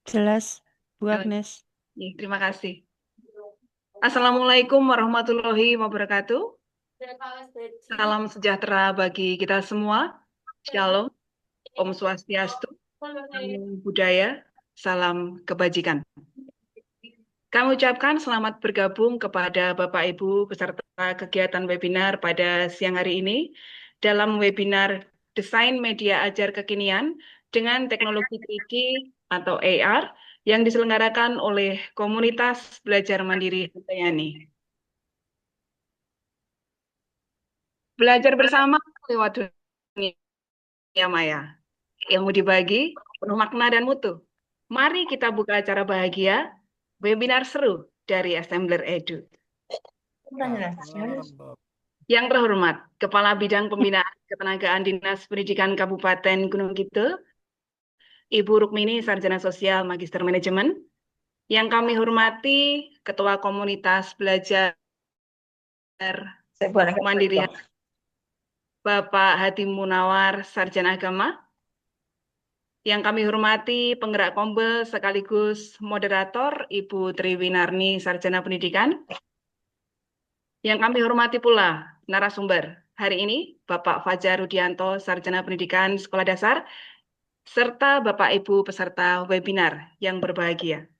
Jelas, Bu Jelas. Agnes. Ya, terima kasih. Assalamualaikum warahmatullahi wabarakatuh. Salam sejahtera bagi kita semua. Shalom, Om Swastiastu, Namo Buddhaya, salam kebajikan. Kami ucapkan selamat bergabung kepada Bapak Ibu peserta kegiatan webinar pada siang hari ini dalam webinar Desain Media Ajar Kekinian dengan Teknologi 3D atau AR yang diselenggarakan oleh Komunitas Belajar Mandiri Handayani. Belajar bersama lewat dunia maya. Ilmu dibagi, penuh makna dan mutu. Mari kita buka acara bahagia, webinar seru dari Assembler Edu. Yang terhormat, Kepala Bidang Pembinaan Ketenagaan Dinas Pendidikan Kabupaten Gunung Kidul, Ibu Rukmini Sarjana Sosial Magister Manajemen. Yang kami hormati, Ketua Komunitas Belajar Mandiri, Bapak Hadi Munawar Sarjana Agama. Yang kami hormati, Penggerak Kombel sekaligus moderator, Ibu Triwinarni Sarjana Pendidikan. Yang kami hormati pula narasumber hari ini, Bapak Fajar Rudianto, Sarjana Pendidikan Sekolah Dasar, serta Bapak Ibu peserta webinar yang berbahagia.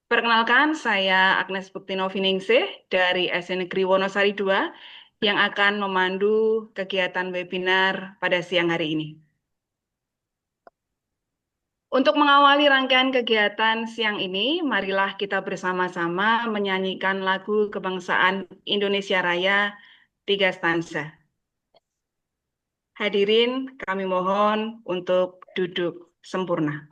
Perkenalkan, saya Agnes Buktinoviningsih dari SD Negeri Wonosari II yang akan memandu kegiatan webinar pada siang hari ini. Untuk mengawali rangkaian kegiatan siang ini, marilah kita bersama-sama menyanyikan lagu kebangsaan Indonesia Raya 3 stanza. Hadirin, kami mohon untuk duduk sempurna.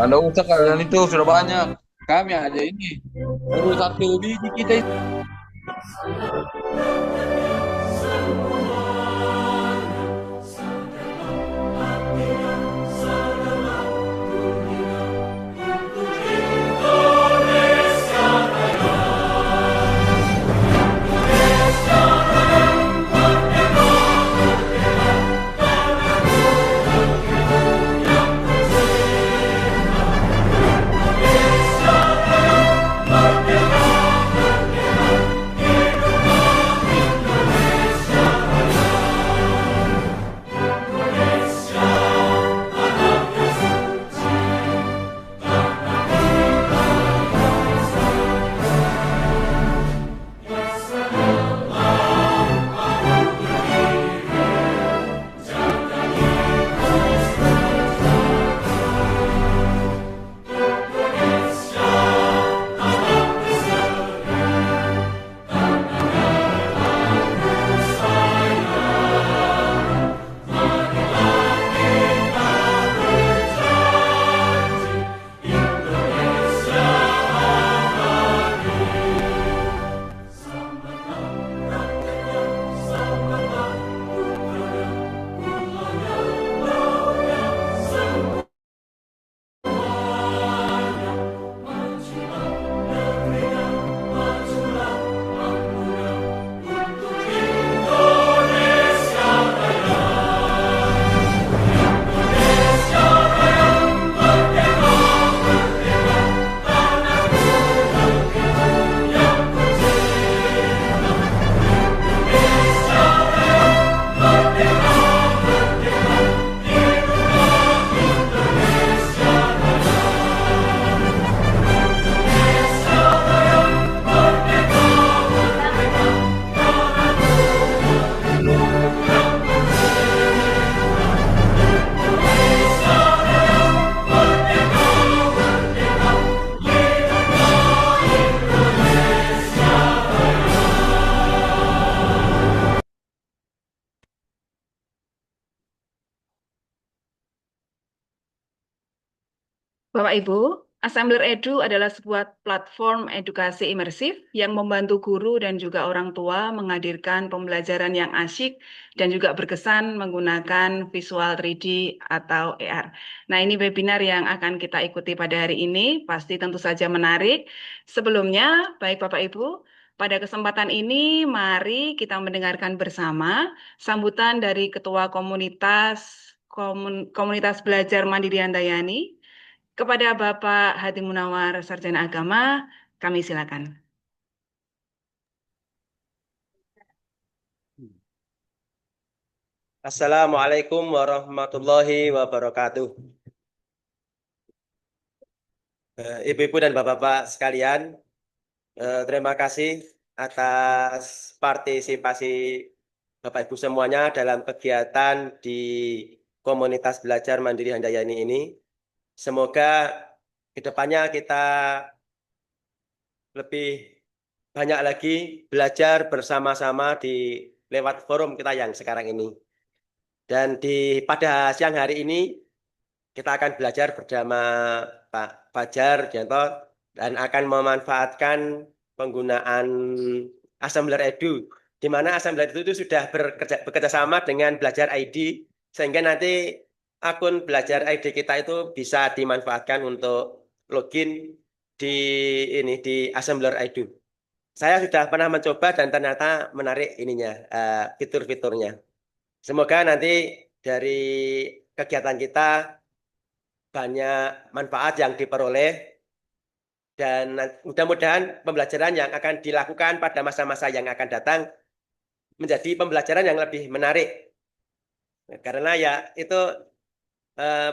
Anda usah kalian itu sudah banyak. Kami ada ini. Baru satu biji kita itu. Bapak Ibu, Assembler Edu adalah sebuah platform edukasi imersif yang membantu guru dan juga orang tua menghadirkan pembelajaran yang asyik dan juga berkesan menggunakan visual 3D atau AR. Nah, ini webinar yang akan kita ikuti pada hari ini, pasti tentu saja menarik. Sebelumnya, baik Bapak Ibu, pada kesempatan ini mari kita mendengarkan bersama sambutan dari Ketua Komunitas Belajar Mandiri Handayani, kepada Bapak Hadi Munawar, Sarjana Agama, kami silakan. Assalamualaikum warahmatullahi wabarakatuh. Ibu-ibu dan bapak-bapak sekalian, terima kasih atas partisipasi Bapak Ibu semuanya dalam kegiatan di Komunitas Belajar Mandiri Handayani ini. Semoga kedepannya kita lebih banyak lagi belajar bersama-sama di lewat forum kita yang sekarang ini. Dan pada siang hari ini kita akan belajar bersama Pak Fajar Dianto dan akan memanfaatkan penggunaan Assembler Edu, di mana Assembler Edu itu sudah bekerja sama dengan Belajar ID, sehingga nanti akun Belajar ID kita itu bisa dimanfaatkan untuk login di di Assembler Edu. Saya sudah pernah mencoba dan ternyata menarik ininya, fitur-fiturnya. Semoga nanti dari kegiatan kita banyak manfaat yang diperoleh dan mudah-mudahan pembelajaran yang akan dilakukan pada masa-masa yang akan datang menjadi pembelajaran yang lebih menarik. Karena ya itu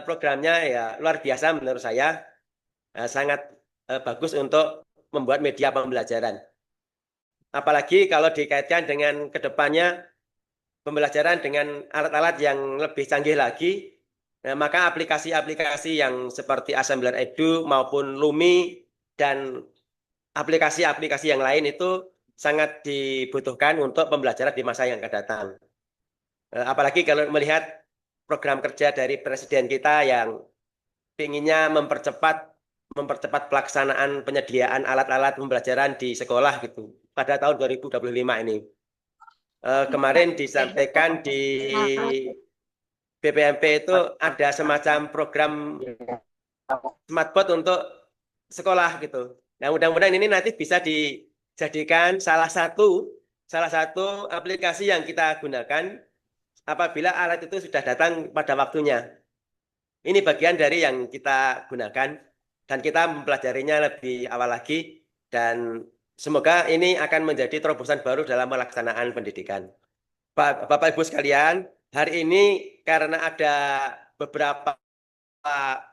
programnya ya luar biasa menurut saya, sangat bagus untuk membuat media pembelajaran. Apalagi kalau dikaitkan dengan kedepannya pembelajaran dengan alat-alat yang lebih canggih lagi. Nah, maka aplikasi-aplikasi yang seperti Assembler Edu maupun Lumi dan aplikasi-aplikasi yang lain itu sangat dibutuhkan untuk pembelajaran di masa yang akan datang. Apalagi kalau melihat program kerja dari Presiden kita yang inginnya mempercepat pelaksanaan penyediaan alat-alat pembelajaran di sekolah gitu pada tahun 2025 ini. Kemarin disampaikan di BPMP itu ada semacam program smartboard untuk sekolah gitu. Nah, mudah-mudahan ini nanti bisa dijadikan salah satu aplikasi yang kita gunakan apabila alat itu sudah datang pada waktunya. Ini bagian dari yang kita gunakan dan kita mempelajarinya lebih awal lagi dan semoga ini akan menjadi terobosan baru dalam pelaksanaan pendidikan. Bapak Ibu sekalian, hari ini karena ada beberapa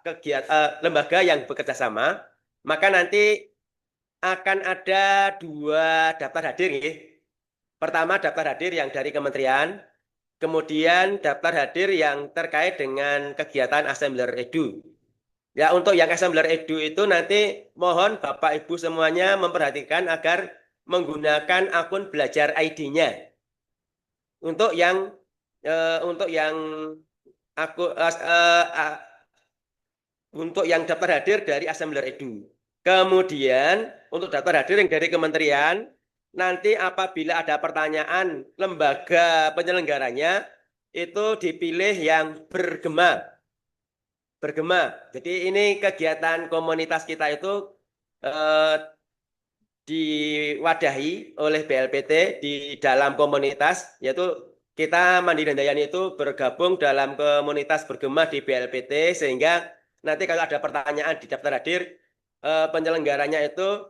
kegiatan lembaga yang bekerja sama, maka nanti akan ada 2 daftar hadir. Pertama daftar hadir yang dari kementerian, kemudian daftar hadir yang terkait dengan kegiatan Assembler Edu. Ya, untuk yang Assembler Edu itu nanti mohon Bapak Ibu semuanya memperhatikan agar menggunakan akun Belajar ID-nya. Untuk yang aku untuk yang daftar hadir dari Assembler Edu. Kemudian untuk daftar hadir yang dari kementerian, nanti apabila ada pertanyaan lembaga penyelenggaranya, itu dipilih yang bergema. Bergema. Jadi ini kegiatan komunitas kita itu diwadahi oleh BLPT di dalam komunitas, yaitu kita Mandiri Handayani itu bergabung dalam komunitas bergema di BLPT, sehingga nanti kalau ada pertanyaan di daftar hadir, penyelenggaranya itu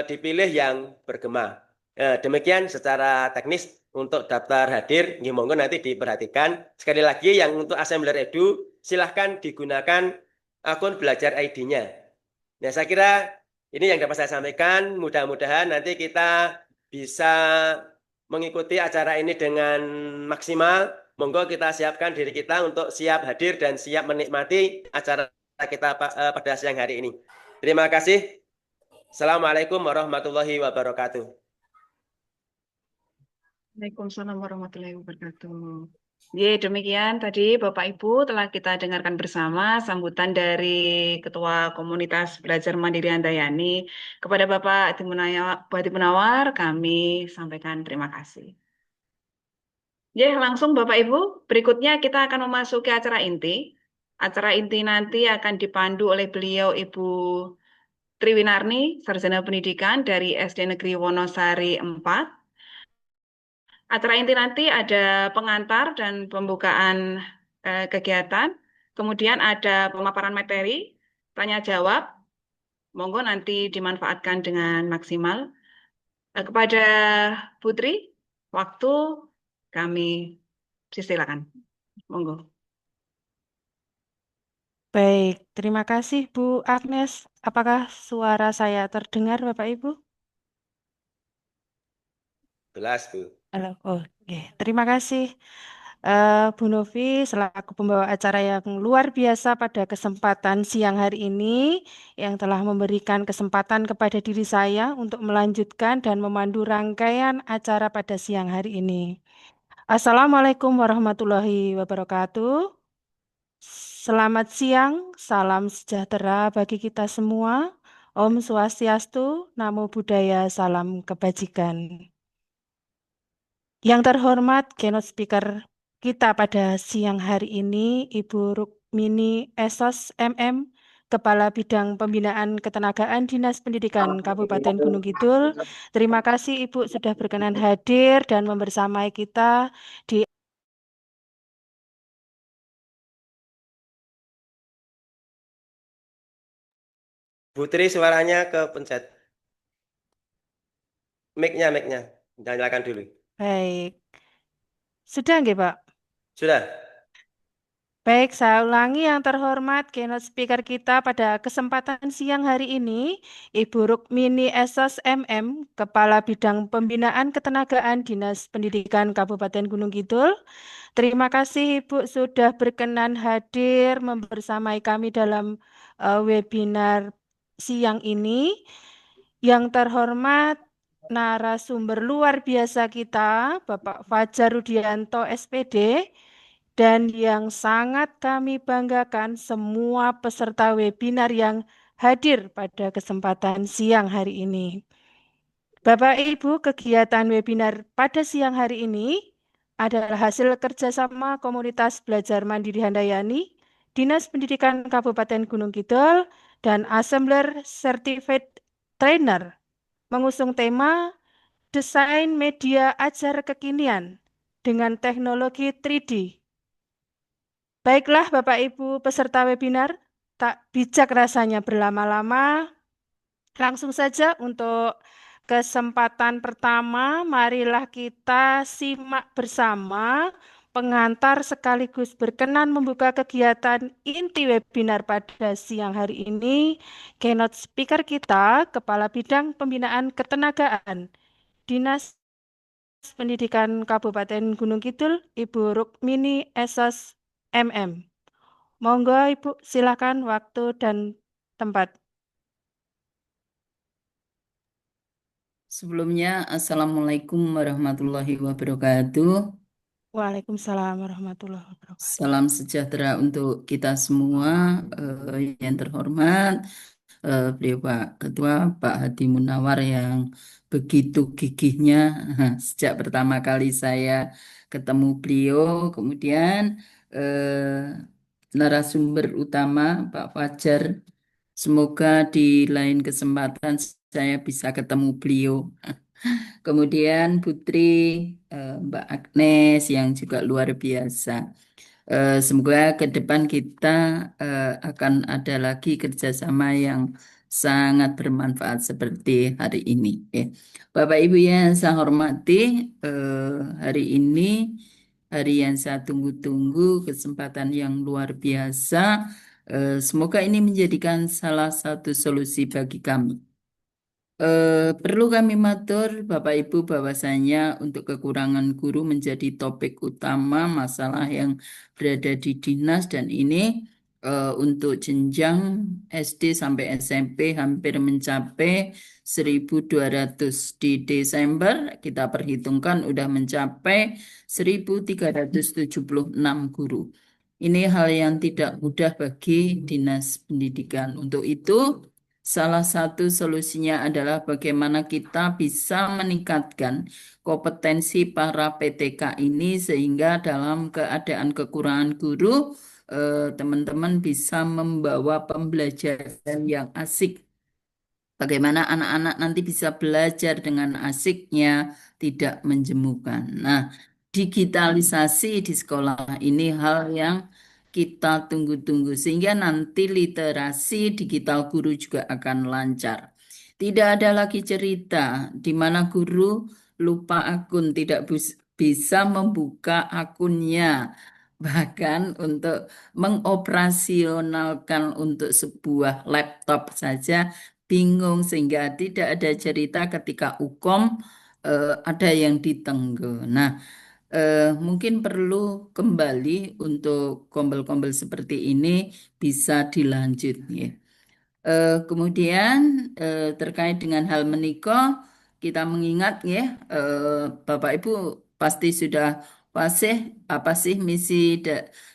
dipilih yang bergema. Demikian secara teknis untuk daftar hadir, monggo nanti diperhatikan. Sekali lagi yang untuk Assembler Edu, silahkan digunakan akun Belajar ID-nya. Nah, saya kira ini yang dapat saya sampaikan. Mudah-mudahan nanti kita bisa mengikuti acara ini dengan maksimal. Monggo kita siapkan diri kita untuk siap hadir dan siap menikmati acara kita pada siang hari ini. Terima kasih. Assalamualaikum warahmatullahi wabarakatuh. Waalaikumsalam warahmatullahi wabarakatuh. Demikian tadi Bapak Ibu telah kita dengarkan bersama sambutan dari Ketua Komunitas Belajar Mandiri Handayani. Kepada Bapak Bupati Munawar, kami sampaikan terima kasih. Langsung Bapak Ibu, berikutnya kita akan memasuki acara inti. Acara inti nanti akan dipandu oleh beliau Ibu Triwinarni, Sarjana Pendidikan dari SD Negeri Wonosari 4. Acara inti nanti ada pengantar dan pembukaan kegiatan, kemudian ada pemaparan materi, tanya jawab, monggo nanti dimanfaatkan dengan maksimal. Kepada Putri, waktu kami silakan, monggo. Baik, terima kasih Bu Agnes. Apakah suara saya terdengar Bapak Ibu? Jelas, Bu. Halo, oke. Terima kasih Bu Novi selaku pembawa acara yang luar biasa pada kesempatan siang hari ini yang telah memberikan kesempatan kepada diri saya untuk melanjutkan dan memandu rangkaian acara pada siang hari ini. Assalamualaikum warahmatullahi wabarakatuh. Selamat siang, salam sejahtera bagi kita semua. Om Swastiastu, Namo Buddhaya, salam kebajikan. Yang terhormat keynote speaker kita pada siang hari ini, Ibu Rukmini Esos MM, Kepala Bidang Pembinaan Ketenagaan Dinas Pendidikan Kabupaten Gunung Kidul. Terima kasih Ibu sudah berkenan hadir dan membersamai kita di Putri suaranya ke pencet. Mic-nya. Nyalakan dulu. baik. Sudah nggih, Pak? Sudah. Baik, saya ulangi yang terhormat keynote speaker kita pada kesempatan siang hari ini, Ibu Rukmini Esos MM, Kepala Bidang Pembinaan Ketenagaan Dinas Pendidikan Kabupaten Gunung Kidul. Terima kasih Ibu sudah berkenan hadir membersamai kami dalam webinar siang ini. Yang terhormat narasumber luar biasa kita, Bapak Fajar Rudianto SPD, dan yang sangat kami banggakan semua peserta webinar yang hadir pada kesempatan siang hari ini. Bapak Ibu, kegiatan webinar pada siang hari ini adalah hasil kerjasama Komunitas Belajar Mandiri Handayani, Dinas Pendidikan Kabupaten Gunung Kidul, dan Assembler Certified Trainer mengusung tema Desain Media Ajar Kekinian dengan Teknologi 3D. Baiklah Bapak Ibu peserta webinar, tak bijak rasanya berlama-lama. Langsung saja untuk kesempatan pertama, marilah kita simak bersama pengantar sekaligus berkenan membuka kegiatan inti webinar pada siang hari ini. Keynote speaker kita, Kepala Bidang Pembinaan Ketenagaan, Dinas Pendidikan Kabupaten Gunung Kidul, Ibu Rukmini Esos MM. Monggo Ibu, silakan waktu dan tempat. Sebelumnya, Assalamualaikum warahmatullahi wabarakatuh. Waalaikumsalam warahmatullahi wabarakatuh. Salam sejahtera untuk kita semua. Yang terhormat, beliau Pak Ketua, Pak Hadi Munawar yang begitu gigihnya sejak pertama kali saya ketemu beliau. Kemudian narasumber utama Pak Fajar. Semoga di lain kesempatan saya bisa ketemu beliau. Kemudian Putri, Mbak Agnes yang juga luar biasa. Semoga ke depan kita akan ada lagi kerjasama yang sangat bermanfaat seperti hari ini. Bapak Ibu yang saya hormati, hari ini hari yang saya tunggu-tunggu, kesempatan yang luar biasa. Semoga ini menjadikan salah satu solusi bagi kami. Perlu kami matur Bapak Ibu bahwasanya untuk kekurangan guru menjadi topik utama masalah yang berada di dinas dan ini Untuk jenjang SD sampai SMP hampir mencapai 1.200. Di Desember kita perhitungkan udah mencapai 1.376 guru. Ini hal yang tidak mudah bagi Dinas Pendidikan. Untuk itu, salah satu solusinya adalah bagaimana kita bisa meningkatkan kompetensi para PTK ini sehingga dalam keadaan kekurangan guru, teman-teman bisa membawa pembelajaran yang asik. Bagaimana anak-anak nanti bisa belajar dengan asiknya, tidak menjemukan. Nah, digitalisasi di sekolah ini hal yang kita tunggu-tunggu, sehingga nanti literasi digital guru juga akan lancar. Tidak ada lagi cerita di mana guru lupa akun, tidak bisa membuka akunnya. Bahkan untuk mengoperasionalkan untuk sebuah laptop saja bingung, sehingga tidak ada cerita ketika UKOM ada yang ditenggel. Nah, mungkin perlu kembali untuk kombel-kombel seperti ini bisa dilanjut ya. Kemudian terkait dengan hal menikah, kita mengingat ya, Bapak Ibu pasti sudah fasih apa sih misi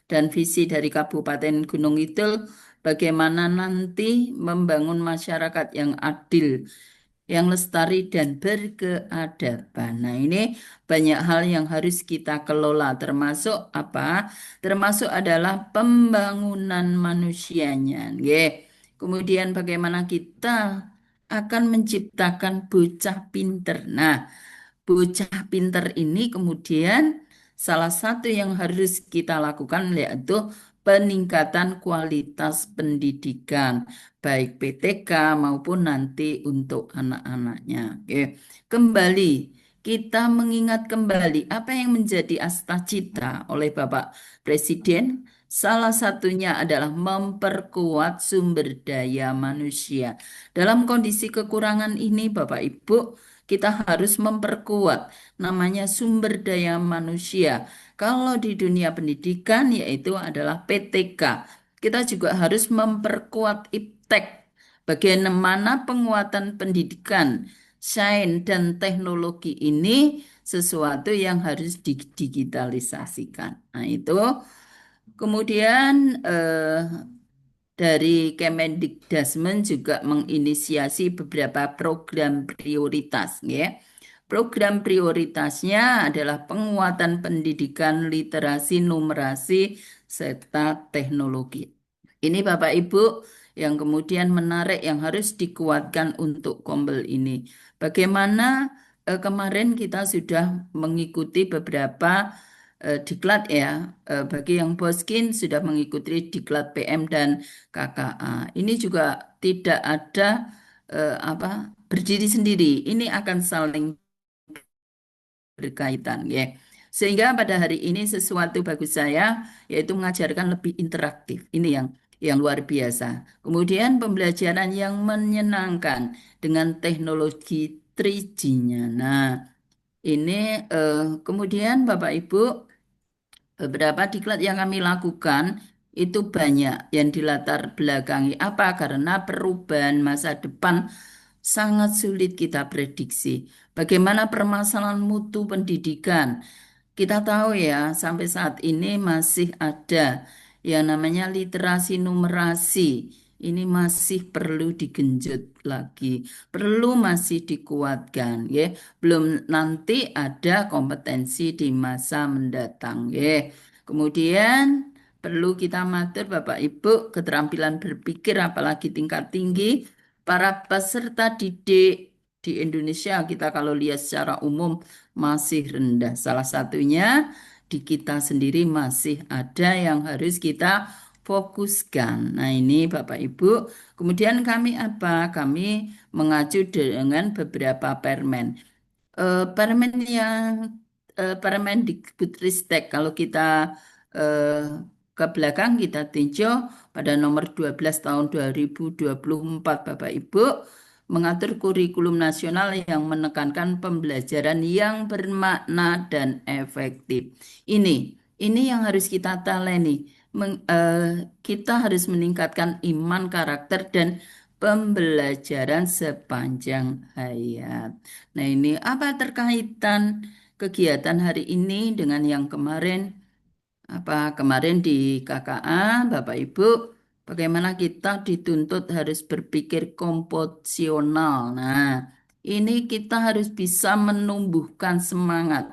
dan visi dari Kabupaten Gunung Kidul, bagaimana nanti membangun masyarakat yang adil, yang lestari dan berkeadaban. Nah, ini banyak hal yang harus kita kelola, termasuk apa? Termasuk adalah pembangunan manusianya, nggih. Kemudian bagaimana kita akan menciptakan bocah pinter. Nah, bocah pinter ini kemudian salah satu yang harus kita lakukan yaitu peningkatan kualitas pendidikan, baik PTK maupun nanti untuk anak-anaknya. Oke. Kembali, kita mengingat kembali apa yang menjadi cita oleh Bapak Presiden. Salah satunya adalah memperkuat sumber daya manusia. Dalam kondisi kekurangan ini, Bapak Ibu, kita harus memperkuat namanya sumber daya manusia. Kalau di dunia pendidikan yaitu adalah PTK. Kita juga harus memperkuat IPTEK. Bagaimana penguatan pendidikan, sains dan teknologi ini sesuatu yang harus didigitalisasikan. Nah, itu kemudian dari Kemendikdasmen juga menginisiasi beberapa program prioritas, ya. Program prioritasnya adalah penguatan pendidikan, literasi, numerasi, serta teknologi. Ini Bapak Ibu yang kemudian menarik yang harus dikuatkan untuk kombel ini. Bagaimana kemarin kita sudah mengikuti beberapa diklat ya, bagi yang Boskin sudah mengikuti diklat PM dan KKA. Ini juga tidak ada apa berdiri sendiri. Ini akan saling berkaitan ya. Sehingga pada hari ini sesuatu bagus saya yaitu mengajarkan lebih interaktif. Ini yang luar biasa. Kemudian pembelajaran yang menyenangkan dengan teknologi 3G-nya. Nah, ini kemudian Bapak Ibu beberapa diklat yang kami lakukan itu banyak yang dilatar belakangi apa? Karena perubahan masa depan sangat sulit kita prediksi. Bagaimana permasalahan mutu pendidikan? Kita tahu ya, sampai saat ini masih ada yang namanya literasi numerasi. Ini masih perlu digenjot lagi, perlu masih dikuatkan, ya. Belum nanti ada kompetensi di masa mendatang, ya. Kemudian perlu kita matur Bapak Ibu keterampilan berpikir apalagi tingkat tinggi para peserta didik di Indonesia kita kalau lihat secara umum masih rendah. Salah satunya di kita sendiri masih ada yang harus kita fokuskan. Nah, ini Bapak Ibu. Kemudian kami apa? Kami mengacu dengan beberapa permen. Permen yang Permendikbudristek kalau kita eh, ke belakang kita tinjau pada nomor 12 tahun 2024 Bapak Ibu mengatur kurikulum nasional yang menekankan pembelajaran yang bermakna dan efektif. Ini yang harus kita taleni. kita harus meningkatkan iman, karakter, dan pembelajaran sepanjang hayat. Nah, ini apa terkaitan kegiatan hari ini dengan yang kemarin? Kemarin di KKA, Bapak Ibu, bagaimana kita dituntut harus berpikir komposisional. Nah, ini kita harus bisa menumbuhkan semangat,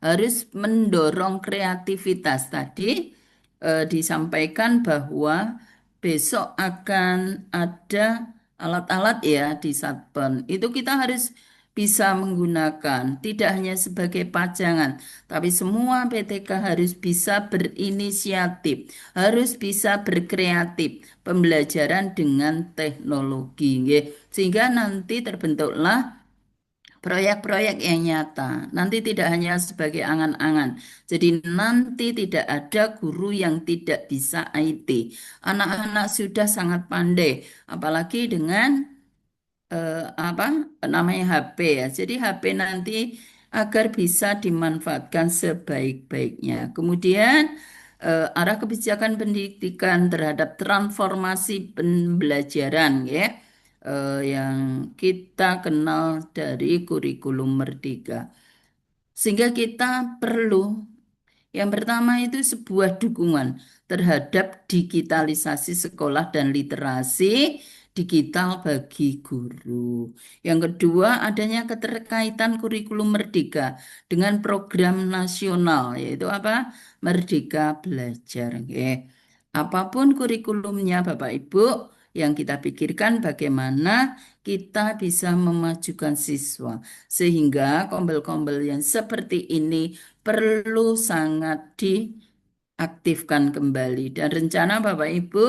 harus mendorong kreativitas. Tadi disampaikan bahwa besok akan ada alat-alat ya di Satpam. Itu kita harus bisa menggunakan, tidak hanya sebagai pajangan, tapi semua PTK harus bisa berinisiatif, harus bisa berkreatif, pembelajaran dengan teknologi, nggih. Sehingga nanti terbentuklah proyek-proyek yang nyata. Nanti tidak hanya sebagai angan-angan. Jadi nanti tidak ada guru yang tidak bisa IT. Anak-anak sudah sangat pandai, apalagi dengan apa namanya HP ya. Jadi HP nanti agar bisa dimanfaatkan sebaik-baiknya. Kemudian arah kebijakan pendidikan terhadap transformasi pembelajaran ya, yang kita kenal dari kurikulum Merdeka. Sehingga kita perlu yang pertama itu sebuah dukungan terhadap digitalisasi sekolah dan literasi digital bagi guru. Yang kedua, adanya keterkaitan kurikulum Merdeka dengan program nasional, yaitu apa? Merdeka Belajar. Oke. Apapun kurikulumnya, Bapak Ibu, yang kita pikirkan bagaimana kita bisa memajukan siswa. Sehingga kombel-kombel yang seperti ini perlu sangat diaktifkan kembali. Dan rencana Bapak Ibu,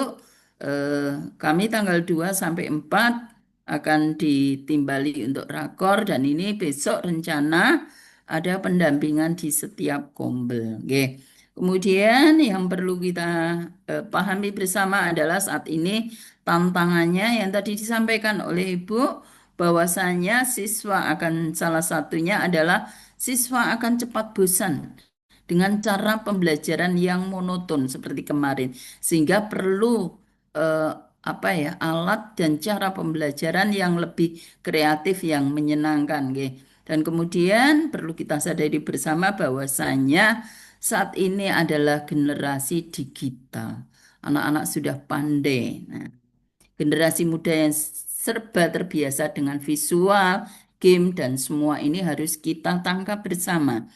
eh, kami tanggal 2 sampai 4 akan ditimbali untuk rakor dan ini besok rencana ada pendampingan di setiap kombel. Oke. Kemudian yang perlu kita pahami bersama adalah saat ini tantangannya yang tadi disampaikan oleh Ibu bahwasanya siswa akan salah satunya adalah siswa akan cepat bosan dengan cara pembelajaran yang monoton seperti kemarin, sehingga perlu eh, alat dan cara pembelajaran yang lebih kreatif yang menyenangkan, nggih. Dan kemudian perlu kita sadari bersama bahwasanya saat ini adalah generasi digital. Anak-anak sudah pandai. Nah, generasi muda yang serba terbiasa dengan visual, game, dan semua ini harus kita tangkap bersama.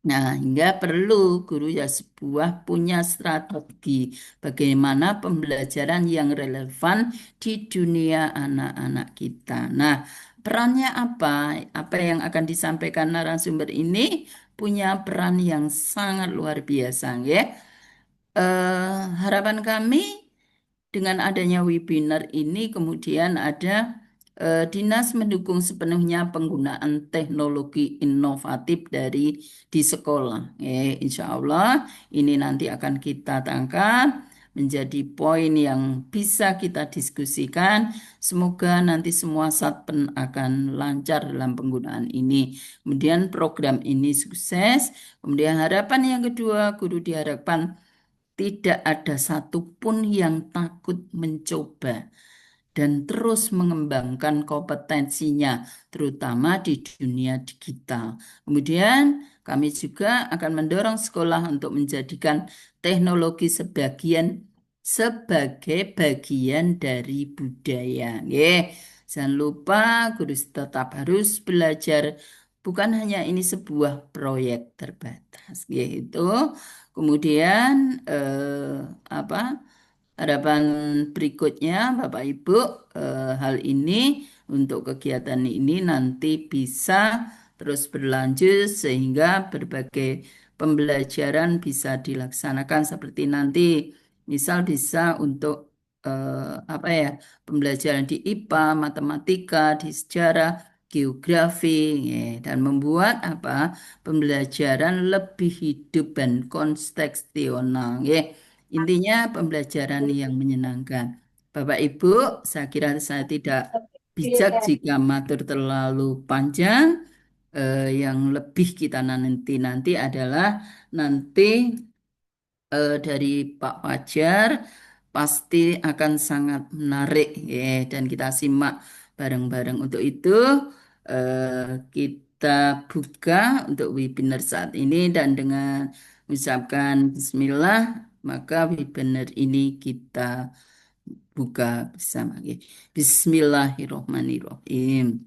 Nah, hingga perlu guru ya sebuah punya strategi bagaimana pembelajaran yang relevan di dunia anak-anak kita. Nah, perannya apa? Apa yang akan disampaikan narasumber ini punya peran yang sangat luar biasa, ya. Harapan kami dengan adanya webinar ini kemudian ada dinas mendukung sepenuhnya penggunaan teknologi inovatif di sekolah. Insya Allah ini nanti akan kita tangkap menjadi poin yang bisa kita diskusikan. Semoga nanti semua satpen akan lancar dalam penggunaan ini. Kemudian program ini sukses. Kemudian harapan yang kedua, guru diharapkan tidak ada satupun yang takut mencoba dan terus mengembangkan kompetensinya, terutama di dunia digital. Kemudian, kami juga akan mendorong sekolah untuk menjadikan teknologi sebagai bagian dari budaya. Jangan lupa, guru tetap harus belajar. Bukan hanya ini sebuah proyek terbatas, yaitu kemudian apa? Harapan berikutnya, Bapak Ibu, hal ini untuk kegiatan ini nanti bisa terus berlanjut sehingga berbagai pembelajaran bisa dilaksanakan seperti nanti, misal bisa untuk pembelajaran di IPA, matematika, di sejarah, geografi, ya, dan membuat pembelajaran lebih hidup dan kontekstual, ya. Intinya pembelajaran yang menyenangkan. Bapak Ibu, saya kira saya tidak bijak jika matur terlalu panjang. Yang lebih kita nanti adalah nanti dari Pak Fajar pasti akan sangat menarik ya, dan kita simak bareng-bareng. Untuk itu kita buka untuk webinar saat ini dan dengan mengucapkan Bismillah maka webinar ini kita buka bersama. Ya. Bismillahirrohmanirrohim.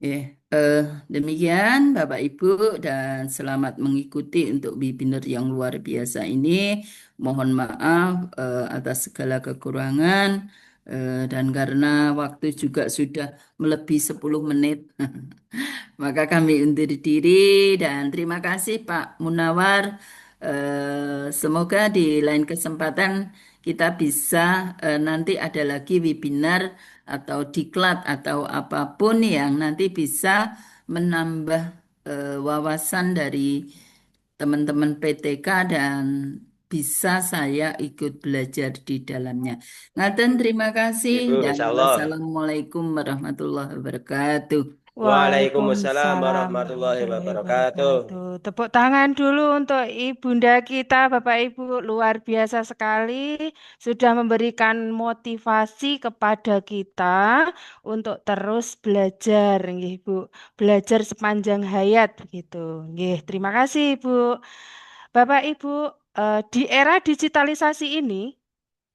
Ya, demikian Bapak Ibu dan selamat mengikuti untuk webinar yang luar biasa ini. Mohon maaf atas segala kekurangan dan karena waktu juga sudah melebihi 10 menit. Maka kami undur diri dan terima kasih Pak Munawar. Semoga di lain kesempatan kita bisa nanti ada lagi webinar atau diklat atau apapun yang nanti bisa menambah wawasan dari teman-teman PTK dan bisa saya ikut belajar di dalamnya. Ngaten, terima kasih Ibu, dan insya Allah. wassalamualaikum warahmatullahi wabarakatuh. Waalaikumsalam Waalaikumsalam warahmatullahi warahmatullahi wabarakatuh. wabarakatuh. Tepuk tangan dulu untuk Ibunda kita, Bapak Ibu, luar biasa sekali sudah memberikan motivasi kepada kita untuk terus belajar, nggih, Bu. Belajar sepanjang hayat begitu. Nggih, terima kasih, Ibu. Bapak Ibu, di era digitalisasi ini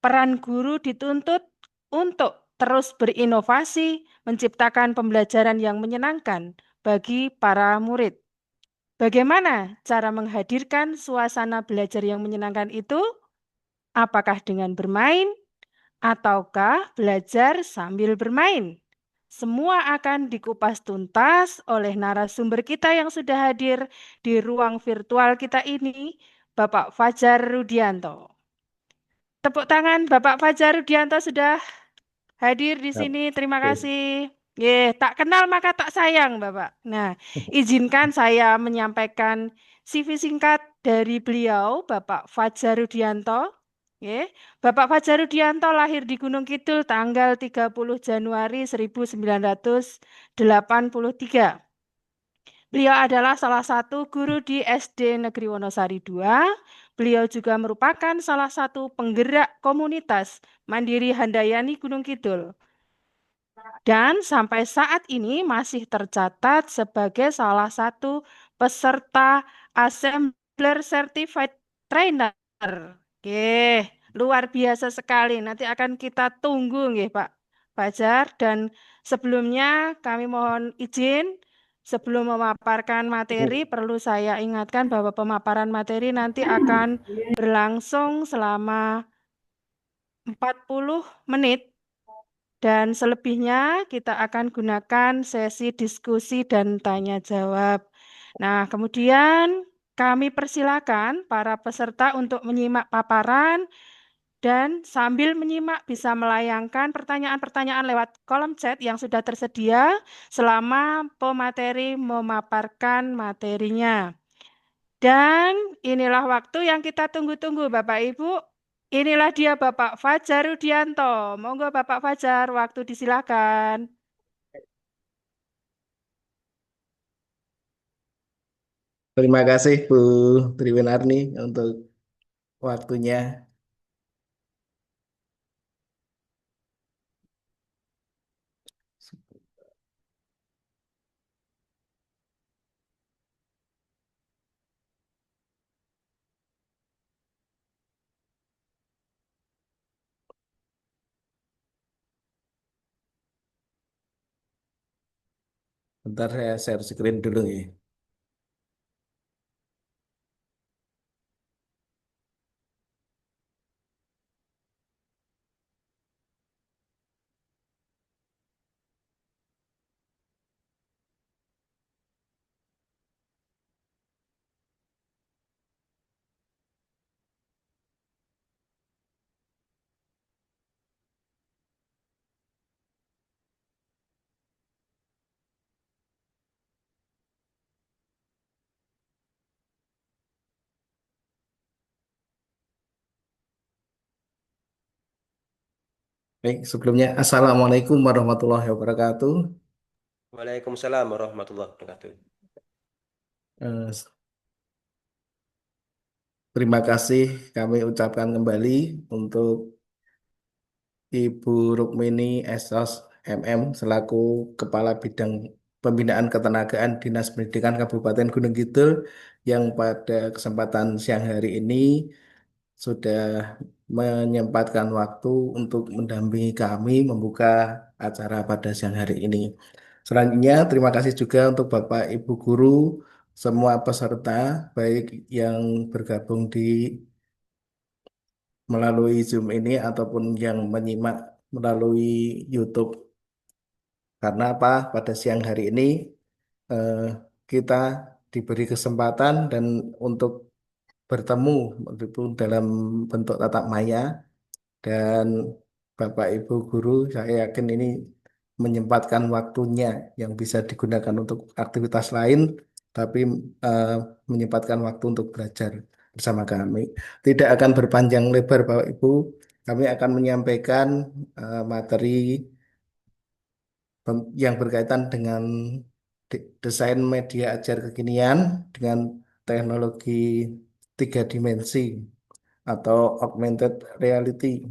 peran guru dituntut untuk terus berinovasi, menciptakan pembelajaran yang menyenangkan bagi para murid. Bagaimana cara menghadirkan suasana belajar yang menyenangkan itu? Apakah dengan bermain ataukah belajar sambil bermain? Semua akan dikupas tuntas oleh narasumber kita yang sudah hadir di ruang virtual kita ini, Bapak Fajar Rudianto. Tepuk tangan, Bapak Fajar Rudianto sudah hadir di Yap, sini. Terima oke. kasih. Tak kenal maka tak sayang, Bapak. Nah, izinkan saya menyampaikan CV singkat dari beliau, Bapak Fajar Rudianto. Bapak Fajar Rudianto lahir di Gunung Kidul tanggal 30 Januari 1983. Beliau adalah salah satu guru di SD Negeri Wonosari II. Beliau juga merupakan salah satu penggerak komunitas Mandiri Handayani Gunung Kidul. Dan sampai saat ini masih tercatat sebagai salah satu peserta Assembler Certified Trainer. Oke, luar biasa sekali. Nanti akan kita tunggu nggih, Pak Fajar. Dan sebelumnya kami mohon izin sebelum memaparkan materi perlu saya ingatkan bahwa pemaparan materi nanti akan berlangsung selama 40 menit. Dan selebihnya kita akan gunakan sesi diskusi dan tanya jawab. Nah, kemudian kami persilakan para peserta untuk menyimak paparan dan sambil menyimak bisa melayangkan pertanyaan-pertanyaan lewat kolom chat yang sudah tersedia selama pemateri memaparkan materinya. Dan inilah waktu yang kita tunggu-tunggu Bapak Ibu. Inilah dia Bapak Fajar Rudianto. Monggo Bapak Fajar, waktu disilakan. Terima kasih Bu Triwinarni untuk waktunya. Bentar saya share screen dulu ya. Baik, sebelumnya Assalamualaikum warahmatullahi wabarakatuh. Waalaikumsalam warahmatullahi wabarakatuh. Eh, terima kasih kami ucapkan kembali untuk Ibu Rukmini Esos MM selaku Kepala Bidang Pembinaan Ketenagaan Dinas Pendidikan Kabupaten Gunung Kidul yang pada kesempatan siang hari ini sudah menyempatkan waktu untuk mendampingi kami membuka acara pada siang hari ini. Selanjutnya, terima kasih juga untuk Bapak Ibu guru, semua peserta, baik yang bergabung di melalui Zoom ini ataupun yang menyimak melalui YouTube. Karena apa? Pada siang hari ini eh, kita diberi kesempatan dan untuk bertemu itu dalam bentuk tatap maya dan Bapak Ibu guru saya yakin ini menyempatkan waktunya yang bisa digunakan untuk aktivitas lain tapi eh, menyempatkan waktu untuk belajar bersama kami. Tidak akan berpanjang lebar Bapak Ibu, kami akan menyampaikan materi yang berkaitan dengan desain media ajar kekinian dengan teknologi 3 dimensi atau augmented reality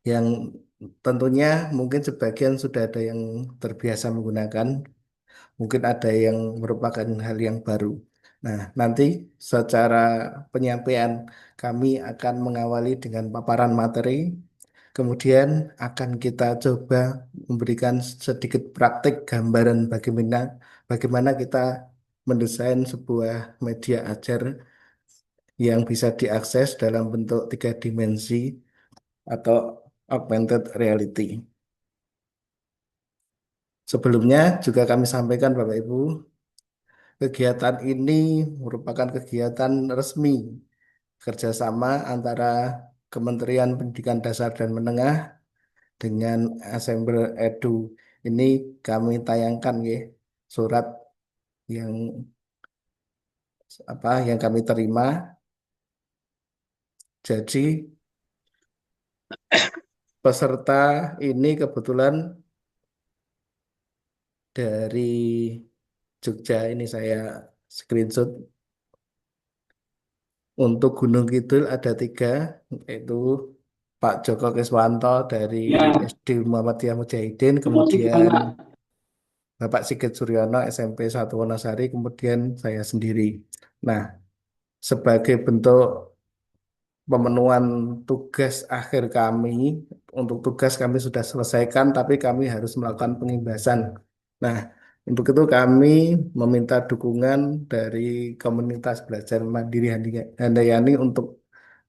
yang tentunya mungkin sebagian sudah ada yang terbiasa menggunakan, mungkin ada yang merupakan hal yang baru. Nah, nanti secara penyampaian kami akan mengawali dengan paparan materi, kemudian akan kita coba memberikan sedikit praktik gambaran bagaimana kita mendesain sebuah media ajar yang bisa diakses dalam bentuk 3 dimensi atau augmented reality. Sebelumnya juga kami sampaikan Bapak Ibu, kegiatan ini merupakan kegiatan resmi kerjasama antara Kementerian Pendidikan Dasar dan Menengah dengan Assemble Edu. Ini kami tayangkan ya surat yang yang kami terima. Jadi peserta ini kebetulan dari Jogja, ini saya screenshot. Untuk Gunung Kidul ada 3, yaitu Pak Joko Keswanto dari SD Muhammadiyah Mujahidin, kemudian Bapak Sigit Suryono SMP 1 Wonosari, kemudian saya sendiri. Nah, sebagai bentuk pemenuhan tugas akhir kami, untuk tugas kami sudah selesaikan, tapi kami harus melakukan pengimbasan. Nah, untuk itu kami meminta dukungan dari komunitas belajar mandiri Handayani untuk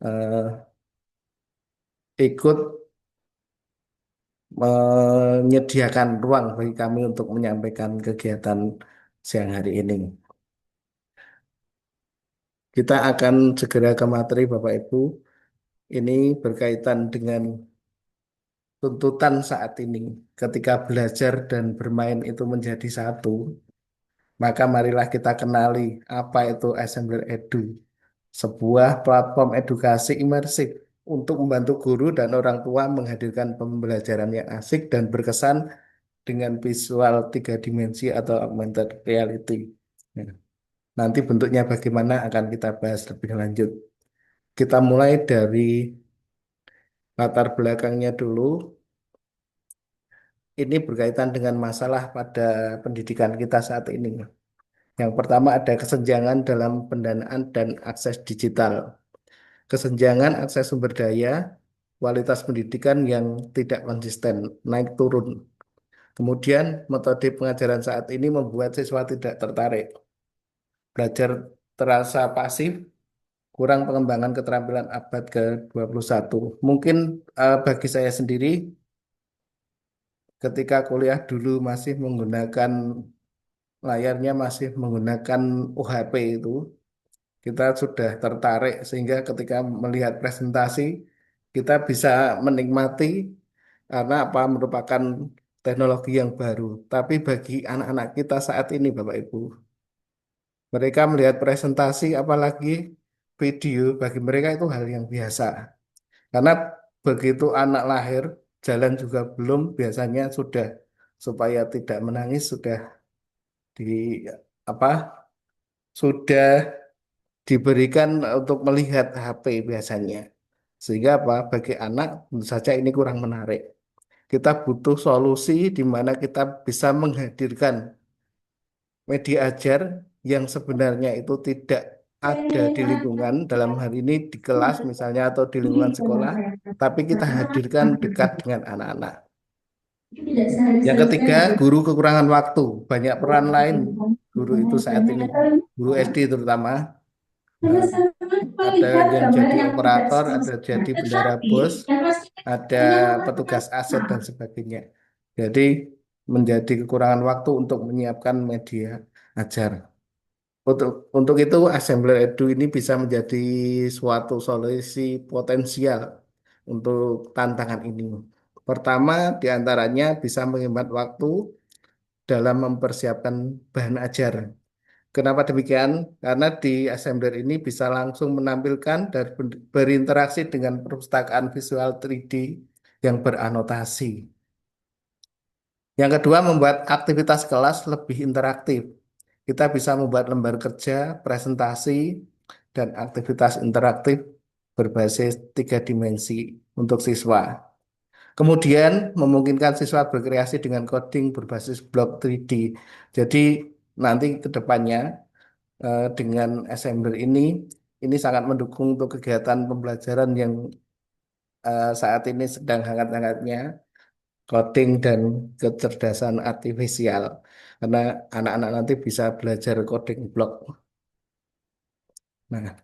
eh, ikut menyediakan ruang bagi kami untuk menyampaikan kegiatan siang hari ini. Kita akan segera ke materi Bapak Ibu. Ini berkaitan dengan tuntutan saat ini. Ketika belajar dan bermain itu menjadi satu, maka marilah kita kenali apa itu Assembler Edu. Sebuah platform edukasi imersif untuk membantu guru dan orang tua menghadirkan pembelajaran yang asik dan berkesan dengan visual 3 dimensi atau augmented reality. Nah, nanti bentuknya bagaimana akan kita bahas lebih lanjut. Kita mulai dari latar belakangnya dulu. Ini berkaitan dengan masalah pada pendidikan kita saat ini. Yang pertama ada kesenjangan dalam pendanaan dan akses digital. Kesenjangan akses sumber daya, kualitas pendidikan yang tidak konsisten, naik turun. Kemudian metode pengajaran saat ini membuat siswa tidak tertarik. Belajar terasa pasif, kurang pengembangan keterampilan abad ke-21. Mungkin bagi saya sendiri, ketika kuliah dulu masih menggunakan layarnya masih menggunakan UHP itu, kita sudah tertarik sehingga ketika melihat presentasi, kita bisa menikmati karena apa merupakan teknologi yang baru. Tapi bagi anak-anak kita saat ini, Bapak Ibu, mereka melihat presentasi apalagi video, bagi mereka itu hal yang biasa. Karena begitu anak lahir, jalan juga belum, biasanya sudah supaya tidak menangis sudah di apa sudah diberikan untuk melihat HP biasanya. Sehingga apa? Bagi anak tentu saja ini kurang menarik. Kita butuh solusi di mana kita bisa menghadirkan media ajar yang sebenarnya itu tidak ada di lingkungan, dalam hal ini di kelas misalnya atau di lingkungan sekolah, tapi kita hadirkan dekat dengan anak-anak. Yang ketiga, guru kekurangan waktu. Banyak peran lain guru itu saat ini, guru SD terutama. Ada yang jadi operator, ada jadi bendara bus, ada petugas aset dan sebagainya. Jadi menjadi kekurangan waktu untuk menyiapkan media ajar. Untuk itu Assembler Edu ini bisa menjadi suatu solusi potensial untuk tantangan ini. Pertama, diantaranya bisa menghemat waktu dalam mempersiapkan bahan ajar. Kenapa demikian? Karena di Assembler ini bisa langsung menampilkan dan berinteraksi dengan perpustakaan visual 3D yang beranotasi. Yang kedua, membuat aktivitas kelas lebih interaktif. Kita bisa membuat lembar kerja, presentasi, dan aktivitas interaktif berbasis 3 dimensi untuk siswa. Kemudian memungkinkan siswa berkreasi dengan coding berbasis blok 3D. Jadi nanti ke depannya dengan Assembler ini sangat mendukung untuk kegiatan pembelajaran yang saat ini sedang hangat-hangatnya, coding dan kecerdasan artifisial. Karena anak-anak nanti bisa belajar coding blok. Nah,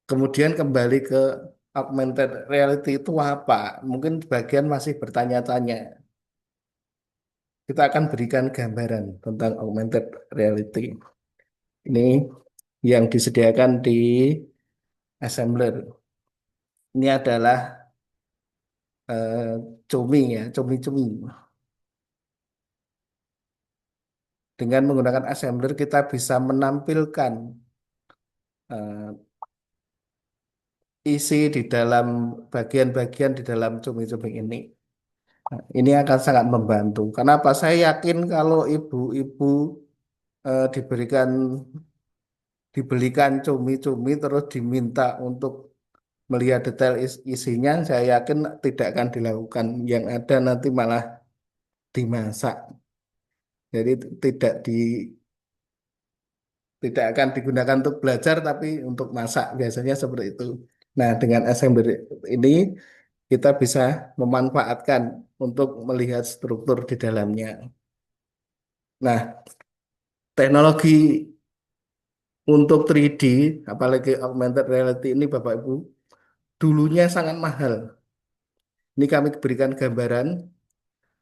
kemudian kembali ke augmented reality itu apa? Mungkin sebagian masih bertanya-tanya. Kita akan berikan gambaran tentang augmented reality. Ini yang disediakan di Assembler. Ini adalah cumi ya, cumi-cumi. Dengan menggunakan Assembler kita bisa menampilkan eh, isi di dalam bagian-bagian di dalam cumi-cumi ini. Nah, ini akan sangat membantu. Kenapa? Saya yakin kalau ibu-ibu dibelikan cumi-cumi terus diminta untuk melihat detail isinya, saya yakin tidak akan dilakukan. Yang ada nanti malah dimasak. Jadi tidak akan digunakan untuk belajar tapi untuk masak biasanya seperti itu. Nah, dengan assembly ini kita bisa memanfaatkan untuk melihat struktur di dalamnya. Nah, teknologi untuk 3D, apalagi augmented reality ini Bapak Ibu, dulunya sangat mahal. Ini kami berikan gambaran,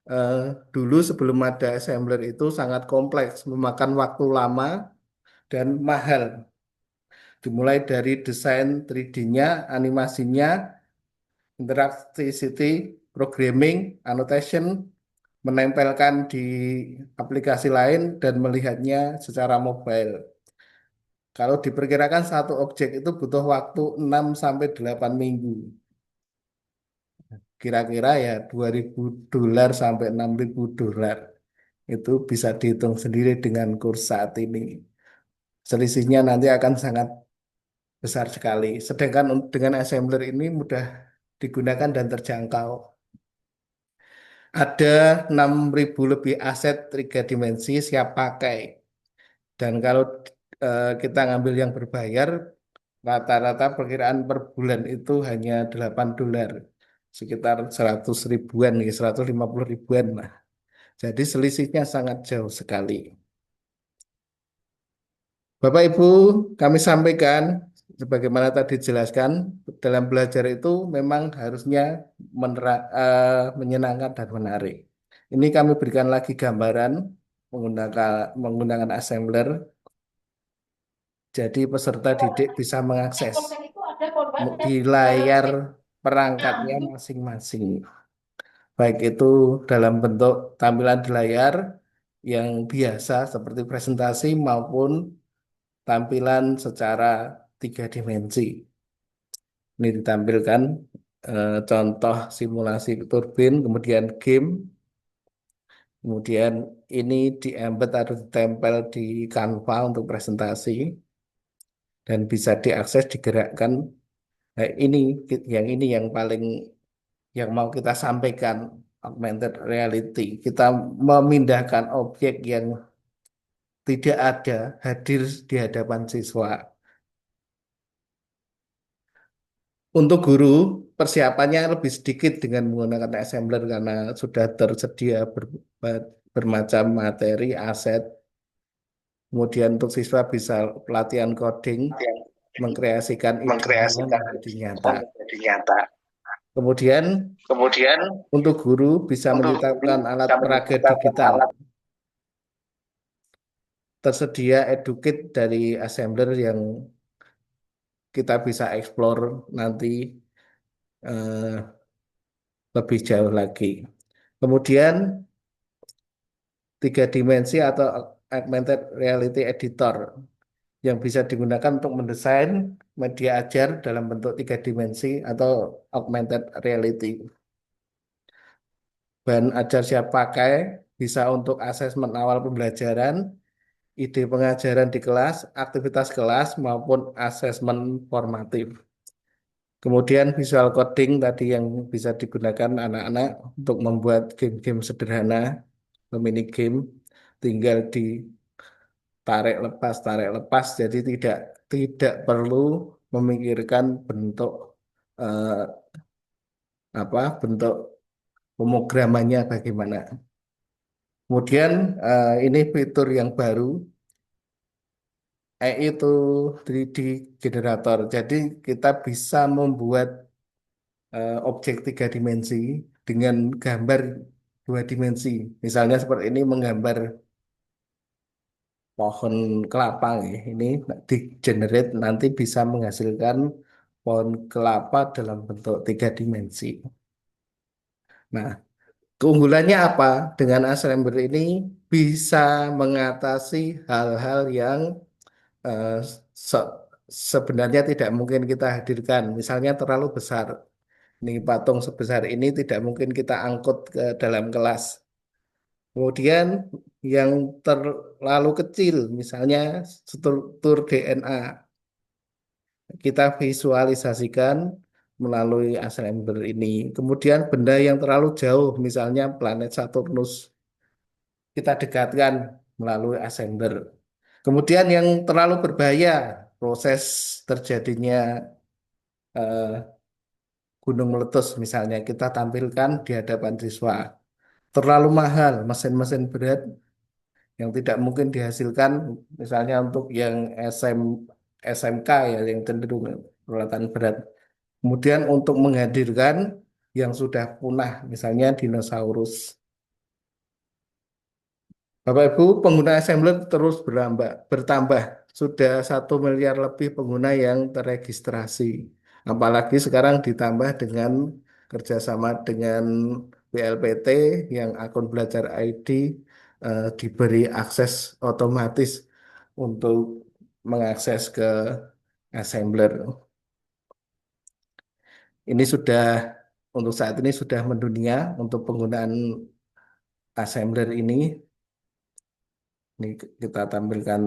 eh, dulu sebelum ada assembler itu sangat kompleks, memakan waktu lama dan mahal. Dimulai dari desain 3D-nya, animasinya, interactivity, programming, annotation, menempelkan di aplikasi lain dan melihatnya secara mobile. Kalau diperkirakan satu objek itu butuh waktu 6 sampai 8 minggu. Kira-kira ya $2.000 sampai $6.000. Itu bisa dihitung sendiri dengan kurs saat ini. Selisihnya nanti akan sangat besar sekali. Sedangkan dengan assembler ini mudah digunakan dan terjangkau. Ada 6.000 lebih aset 3 dimensi siap pakai. Dan kalau kita ngambil yang berbayar, rata-rata perkiraan per bulan itu hanya $8. Sekitar 100 ribuan, 150 ribuan lah. Jadi selisihnya sangat jauh sekali. Bapak Ibu, kami sampaikan sebagaimana tadi dijelaskan, dalam belajar itu memang harusnya menyenangkan dan menarik. Ini kami berikan lagi gambaran menggunakan assembler. Jadi peserta didik bisa mengakses di layar perangkatnya masing-masing. Baik itu dalam bentuk tampilan di layar yang biasa seperti presentasi maupun tampilan secara 3 dimensi. Ini ditampilkan contoh simulasi turbin, kemudian game, kemudian ini di-embed atau ditempel di Canva untuk presentasi. dan bisa diakses, digerakkan. Nah, ini yang paling yang mau kita sampaikan, augmented reality. Kita memindahkan objek yang tidak ada hadir di hadapan siswa. Untuk guru, persiapannya lebih sedikit dengan menggunakan assembler karena sudah tersedia bermacam materi, aset. Kemudian untuk siswa bisa pelatihan coding, mengkreasikan ide menjadi nyata. Kemudian untuk guru bisa menciptakan alat peraga digital. Tersedia educate dari assembler yang kita bisa explore nanti eh, lebih jauh lagi. Kemudian 3 dimensi atau augmented reality editor yang bisa digunakan untuk mendesain media ajar dalam bentuk 3 dimensi atau augmented reality. Bahan ajar siap pakai bisa untuk asesmen awal pembelajaran, ide pengajaran di kelas, aktivitas kelas maupun asesmen formatif. Kemudian visual coding tadi yang bisa digunakan anak-anak untuk membuat game-game sederhana, mini game, tinggal tarik lepas, jadi tidak perlu memikirkan bentuk eh, bentuk pemrogramannya bagaimana. Kemudian ini fitur yang baru, yaitu 3D generator. Jadi kita bisa membuat objek 3 dimensi dengan gambar 2 dimensi. Misalnya seperti ini menggambar pohon kelapa ya. Ini di generate nanti bisa menghasilkan pohon kelapa dalam bentuk 3 dimensi. Nah, keunggulannya apa? Dengan assembler ini bisa mengatasi hal-hal yang eh, se- sebenarnya tidak mungkin kita hadirkan. Misalnya terlalu besar. Ini patung sebesar ini tidak mungkin kita angkut ke dalam kelas. Kemudian yang terlalu kecil, misalnya struktur DNA, kita visualisasikan melalui assembler ini. Kemudian benda yang terlalu jauh, misalnya planet Saturnus, kita dekatkan melalui assembler. Kemudian yang terlalu berbahaya, proses terjadinya eh, gunung meletus misalnya, kita tampilkan di hadapan siswa. Terlalu mahal, mesin-mesin berat yang tidak mungkin dihasilkan, misalnya untuk yang SMK ya, yang cenderung peralatan berat. Kemudian untuk menghadirkan yang sudah punah, misalnya dinosaurus. Bapak Ibu, pengguna assembler terus bertambah. Sudah 1 miliar lebih pengguna yang terregistrasi. Apalagi sekarang ditambah dengan kerjasama dengan BLPT yang akun belajar ID diberi akses otomatis untuk mengakses ke assembler. Ini sudah untuk saat ini sudah mendunia untuk penggunaan assembler ini. Ini kita tampilkan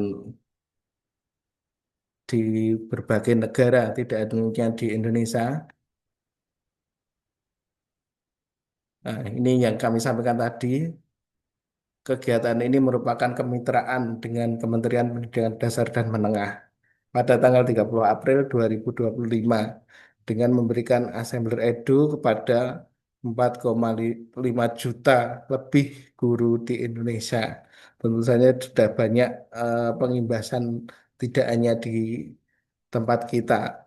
di berbagai negara, tidak hanya di Indonesia. Nah, ini yang kami sampaikan tadi. Kegiatan ini merupakan kemitraan dengan Kementerian Pendidikan Dasar dan Menengah pada tanggal 30 April 2025 dengan memberikan Assembler Edu kepada 4,5 juta lebih guru di Indonesia. Tentu saja sudah banyak pengimbasan tidak hanya di tempat kita.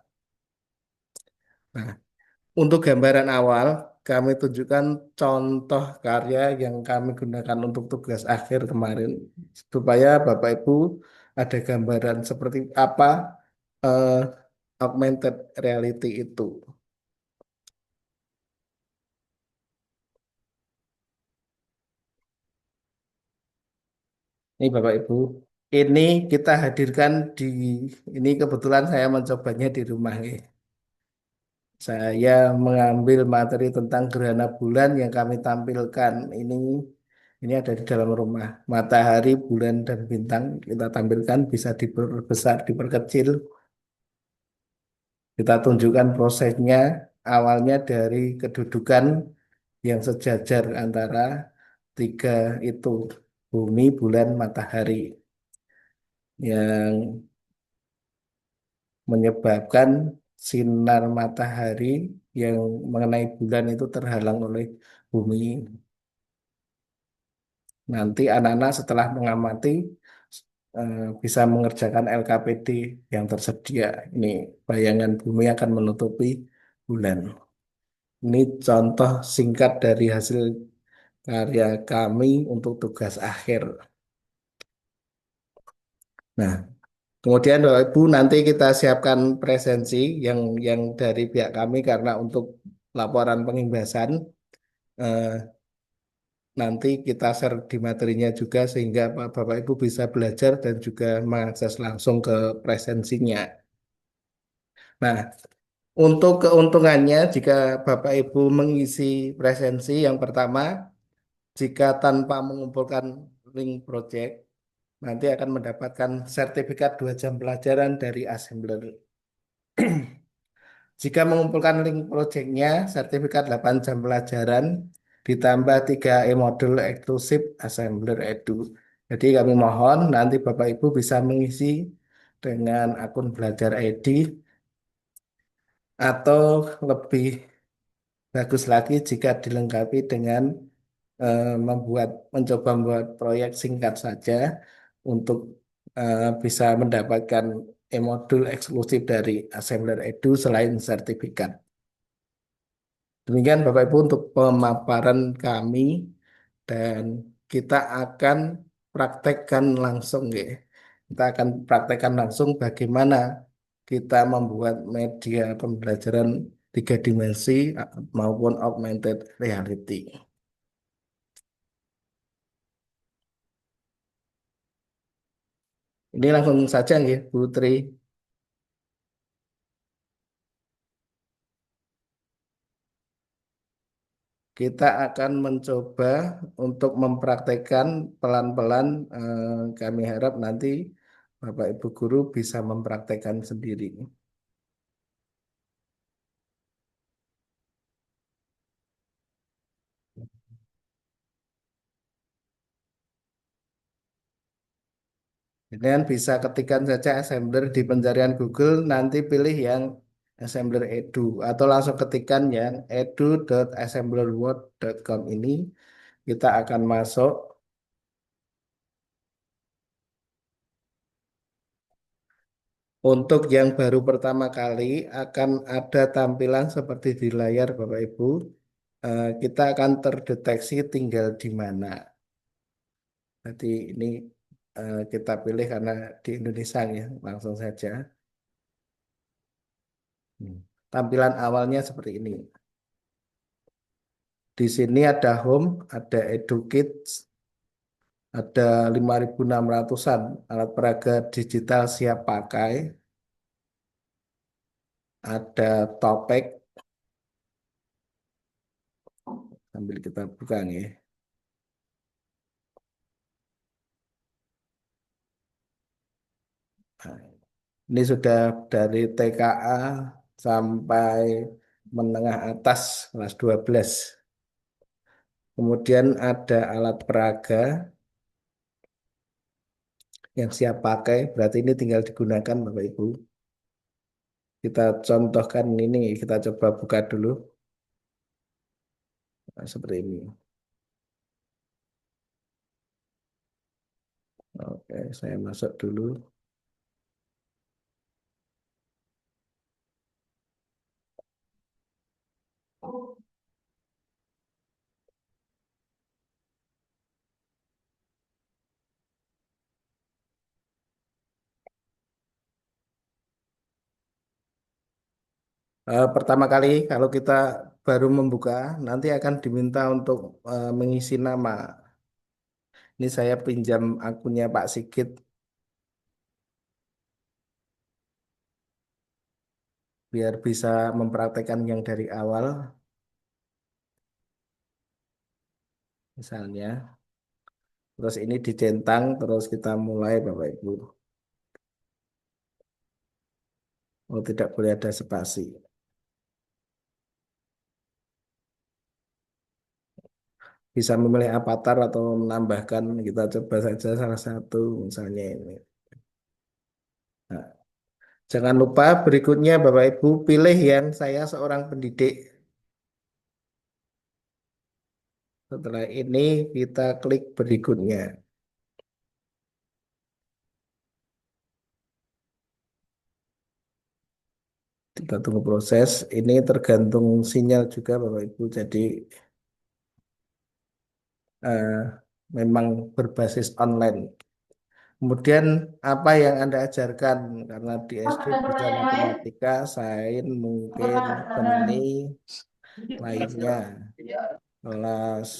Nah, untuk gambaran awal, kami tunjukkan contoh karya yang kami gunakan untuk tugas akhir kemarin, supaya Bapak Ibu ada gambaran seperti apa eh, augmented reality itu. Ini Bapak Ibu, ini kita hadirkan ini kebetulan saya mencobanya di rumah. Saya mengambil materi tentang gerhana bulan yang kami tampilkan. Ini ada di dalam rumah. Matahari, bulan, dan bintang kita tampilkan bisa diperbesar, diperkecil. Kita tunjukkan prosesnya awalnya dari kedudukan yang sejajar antara tiga itu, bumi, bulan, matahari, yang menyebabkan sinar matahari yang mengenai bulan itu terhalang oleh bumi. Nanti anak-anak setelah mengamati bisa mengerjakan LKPD yang tersedia. Ini bayangan bumi akan menutupi bulan. Ini contoh singkat dari hasil karya kami untuk tugas akhir. Nah, kemudian Bapak Ibu nanti kita siapkan presensi yang dari pihak kami karena untuk laporan pengimbasan eh, nanti kita share di materinya juga sehingga Bapak Ibu bisa belajar dan juga mengakses langsung ke presensinya. Nah, untuk keuntungannya jika Bapak Ibu mengisi presensi yang pertama, jika tanpa mengumpulkan link project, nanti akan mendapatkan sertifikat 2 jam pelajaran dari Assembler. Jika mengumpulkan link projectnya, sertifikat 8 jam pelajaran, ditambah 3 e-modul eksklusif Assembler Edu. Jadi kami mohon nanti Bapak Ibu bisa mengisi dengan akun Belajar ID atau lebih bagus lagi jika dilengkapi dengan mencoba membuat proyek singkat saja untuk bisa mendapatkan e-modul eksklusif dari Assembler Edu selain sertifikat. Demikian Bapak Ibu untuk pemaparan kami dan kita akan praktekkan langsung ya. Kita akan praktekkan langsung bagaimana kita membuat media pembelajaran 3 dimensi maupun augmented reality. Ini langsung saja ya, Bu Tri. Kita akan mencoba untuk mempraktekkan pelan-pelan. Kami harap nanti Bapak Ibu guru bisa mempraktekkan sendiri. Kemudian bisa ketikkan saja assembler di pencarian Google, nanti pilih yang assembler edu atau langsung ketikkan yang edu.assemblerworld.com ini. Kita akan masuk. Untuk yang baru pertama kali akan ada tampilan seperti di layar Bapak Ibu. Kita akan terdeteksi tinggal di mana. Jadi ini kita pilih karena di Indonesia ya, langsung saja. Tampilan awalnya seperti ini. Di sini ada home, ada edukids, ada 5.600-an alat peraga digital siap pakai, ada topik, sambil kita buka nih. Nah, ini sudah dari TKA sampai menengah atas kelas 12. Kemudian ada alat peraga yang siap pakai, berarti ini tinggal digunakan Bapak Ibu. Kita contohkan ini, kita coba buka dulu. Nah, seperti ini. Oke, saya masuk dulu. Pertama kali kalau kita baru membuka, nanti akan diminta untuk mengisi nama. Ini saya pinjam akunnya Pak Sigit biar bisa mempraktekkan yang dari awal. Misalnya, terus ini dicentang, terus kita mulai Bapak Ibu. Oh, tidak boleh ada spasi. Bisa memilih avatar atau menambahkan, kita coba saja salah satu, misalnya ini. Nah, jangan lupa berikutnya Bapak Ibu pilih yang saya seorang pendidik. Setelah ini kita klik berikutnya. Kita tunggu proses. Ini tergantung sinyal juga Bapak Ibu. Jadi eh, memang berbasis online. Kemudian apa yang Anda ajarkan? Karena di SD bisa matematika, sains, mungkin seni lainnya. Kelas,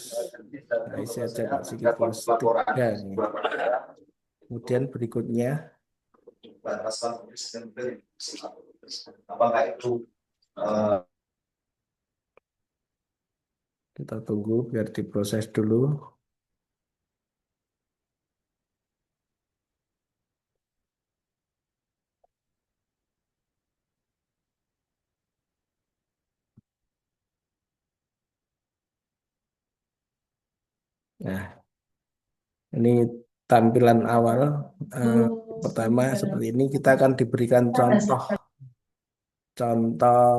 nah, isi aja Pak Siki kelas 3 nih. Kemudian berikutnya kita tunggu biar diproses dulu. Nah, ini tampilan awal. Eh, Pertama seperti ini kita akan diberikan contoh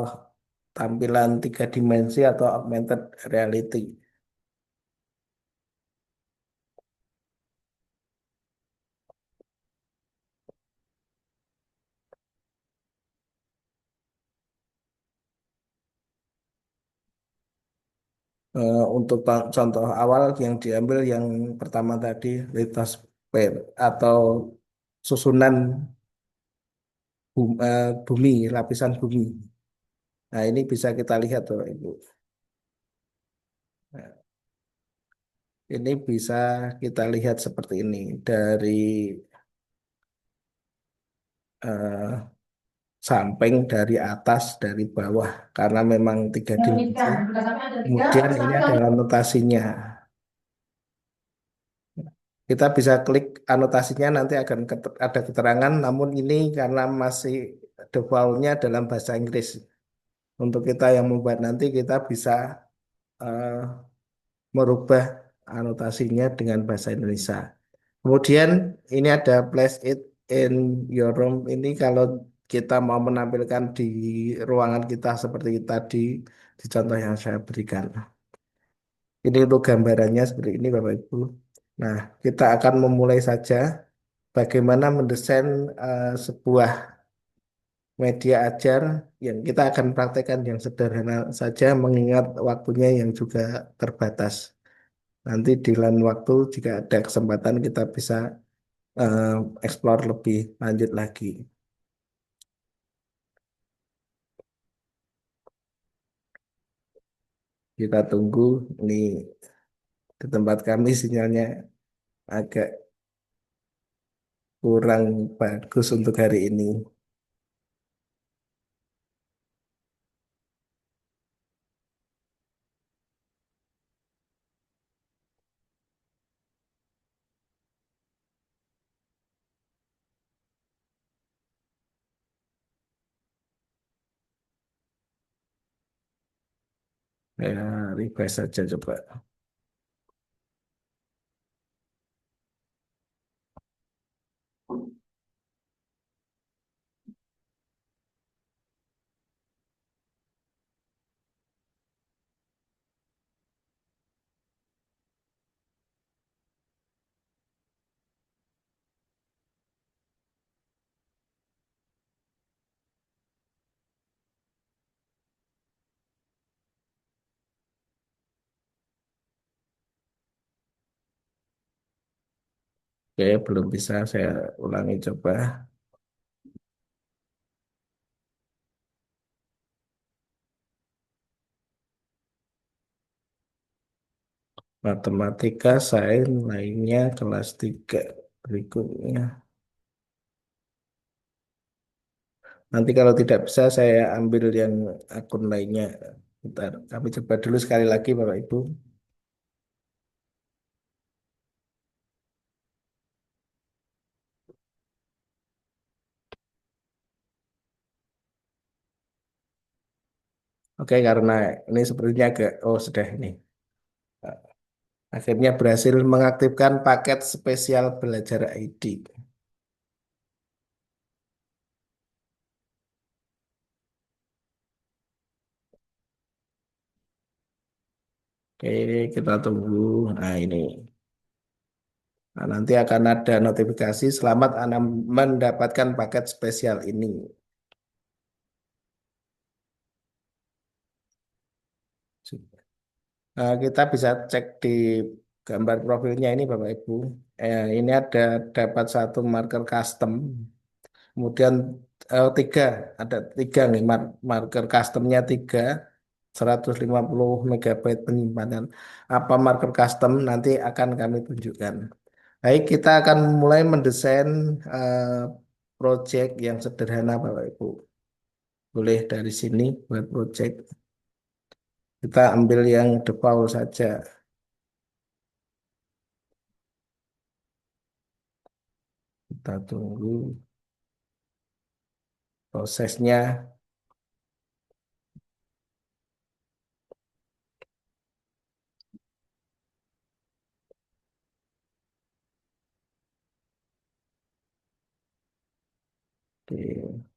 tampilan 3 dimensi atau augmented reality. Untuk contoh awal yang diambil yang pertama tadi litosfer atau susunan bumi, lapisan bumi. Nah, ini bisa kita lihat Bapak Ibu. Nah, ini bisa kita lihat seperti ini dari eh, samping, dari atas, dari bawah, karena memang 3 dimensi. Kemudian ini adalah notasinya. Kita bisa klik anotasinya, nanti akan ada keterangan, namun ini karena masih defaultnya dalam bahasa Inggris. Untuk kita yang membuat nanti, kita bisa eh, merubah anotasinya dengan bahasa Indonesia. Kemudian ini ada place it in your room. Ini kalau kita mau menampilkan di ruangan kita seperti tadi di contoh yang saya berikan. Ini untuk gambarannya seperti ini Bapak Ibu. Nah, kita akan memulai saja bagaimana mendesain sebuah media ajar yang kita akan praktekkan yang sederhana saja mengingat waktunya yang juga terbatas. Nanti di lain waktu jika ada kesempatan kita bisa eh, explore lebih lanjut lagi. Kita tunggu ini di tempat kami sinyalnya agak kurang bagus untuk hari ini. Ya, refresh saja coba. Oke, belum bisa saya ulangi coba. Matematika, sains lainnya kelas 3 berikutnya. Nanti kalau tidak bisa saya ambil yang akun lainnya. Bentar, kami coba dulu sekali lagi Bapak Ibu. Oke, karena ini sepertinya agak, oh sudah ini. Akhirnya berhasil mengaktifkan paket spesial belajar ID. Oke, kita tunggu. Nah, ini. Nah, nanti akan ada notifikasi selamat Anda mendapatkan paket spesial ini. Kita bisa cek di gambar profilnya ini Bapak Ibu. Ini ada dapat satu marker custom. Kemudian tiga, ada tiga nih marker customnya tiga, 150 megabyte penyimpanan. Apa marker custom nanti akan kami tunjukkan. Baik, kita akan mulai mendesain project yang sederhana Bapak Ibu. Boleh dari sini buat project. Kita ambil yang default saja. Kita tunggu prosesnya. Oke.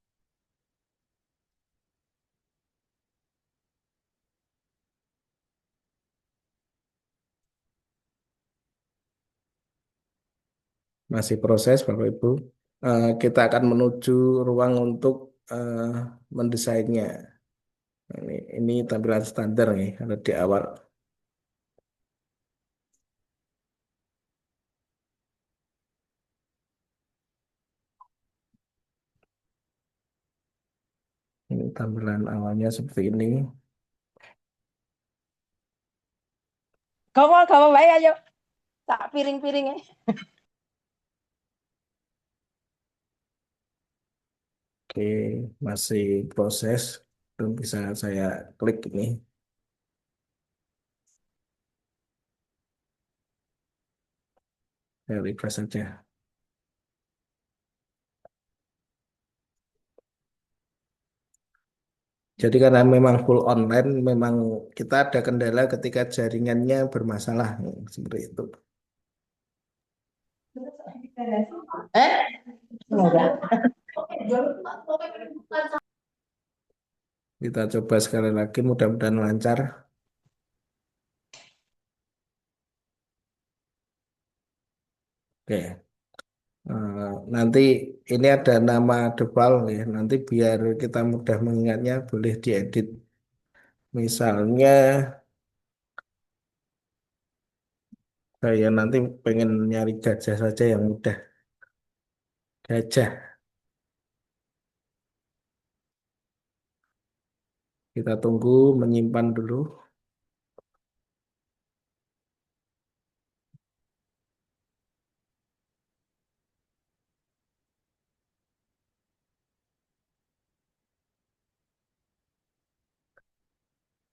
Masih proses Bapak Ibu. Kita akan menuju ruang untuk eh, mendesainnya. Ini tampilan standar nih, ada di awal. Ini tampilan awalnya seperti ini. Gawa wae ayo. Tak piring-piringnya. Oke, masih proses. Belum bisa saya klik ini. Saya refresh saja. Jadi karena memang full online, memang kita ada kendala ketika jaringannya bermasalah. Seperti itu. Eh? Enggak. Kita coba sekali lagi, mudah-mudahan lancar. Oke. Nanti ini ada nama default ya. Nanti biar kita mudah mengingatnya, boleh diedit. Misalnya saya nanti pengen nyari gajah saja yang mudah. Gajah. Kita tunggu menyimpan dulu.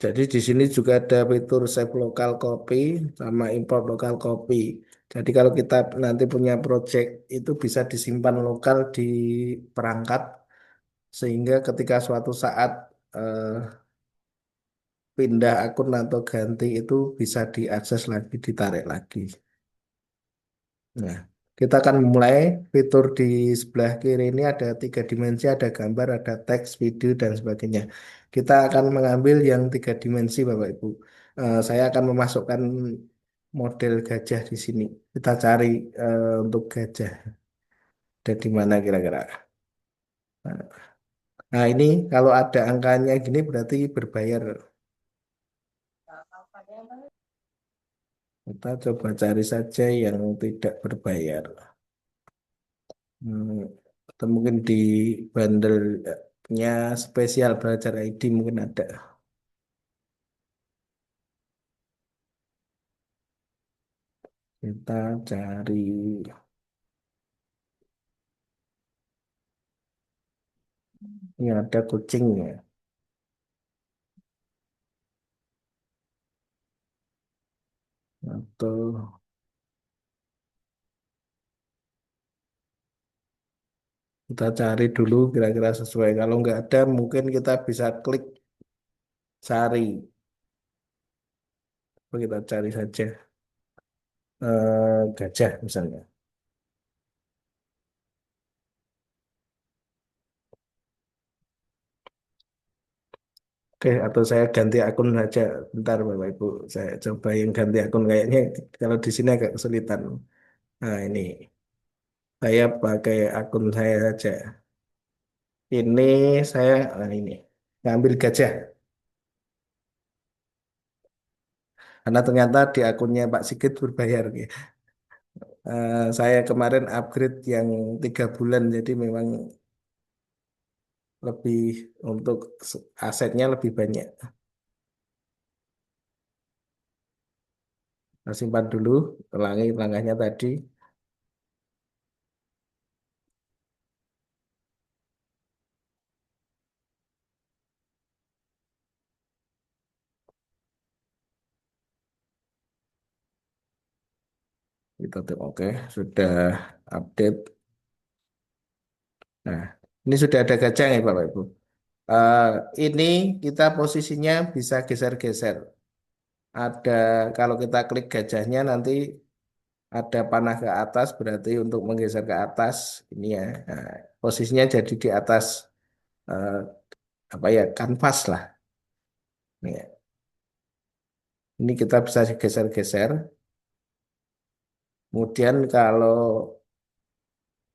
Jadi di sini juga ada fitur save local copy sama import local copy. Jadi kalau kita nanti punya project itu bisa disimpan lokal di perangkat sehingga ketika suatu saat eh, pindah akun atau ganti itu bisa diakses lagi, ditarik lagi. Nah, kita akan mulai fitur di sebelah kiri ini ada tiga dimensi, ada gambar, ada teks, video, dan sebagainya. Kita akan mengambil yang tiga dimensi, Bapak Ibu. Saya akan memasukkan model gajah di sini. Kita cari untuk gajah. Ada di mana kira-kira? Nah, ini kalau ada angkanya gini berarti berbayar. Kita coba cari saja yang tidak berbayar. Hmm, atau mungkin di bandelnya spesial belajar ID mungkin ada. Kita cari ini ada kucingnya atau kita cari dulu kira-kira sesuai. Kalau nggak ada mungkin kita bisa klik Sari. Kita cari saja gajah misalnya. Oke, atau saya ganti akun saja. Bentar Bapak Ibu, saya coba yang ganti akun kayaknya kalau di sini agak kesulitan. Nah, ini saya pakai akun saya saja. Ini saya ini ngambil gajah. Karena ternyata di akunnya Pak Sigit berbayar. Saya kemarin upgrade yang 3 bulan, jadi memang lebih untuk asetnya lebih banyak. Nah, simpan dulu, ulangi langkahnya tadi. Kita tuh oke, sudah update. Nah, ini sudah ada gajah nih Bapak Ibu. Eh, ini kita posisinya bisa geser-geser. Ada kalau kita klik gajahnya nanti ada panah ke atas berarti untuk menggeser ke atas ini ya. Nah, posisinya jadi di atas eh, apa ya kanvas lah. Nih ya. Ini kita bisa geser-geser. Kemudian kalau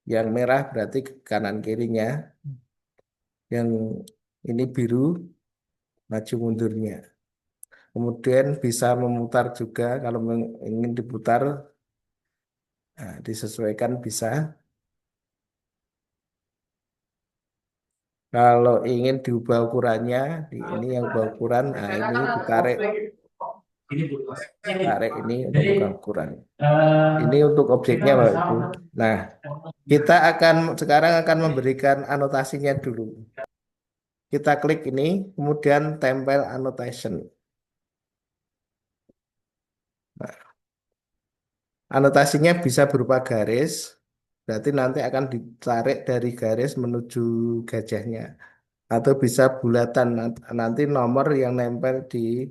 yang merah berarti ke kanan kirinya, yang ini biru maju mundurnya. Kemudian bisa memutar juga kalau ingin diputar, nah, disesuaikan bisa. Kalau ingin diubah ukurannya, ini yang ubah ukuran, nah ini ditarik, tarik ini untuk ubah ukuran. Ini untuk objeknya Bapak Ibu. Nah, kita sekarang akan memberikan anotasinya dulu. Kita klik ini, kemudian tempel annotation. Nah, anotasinya bisa berupa garis, berarti nanti akan ditarik dari garis menuju gajahnya. Atau bisa bulatan, nanti nomor yang nempel di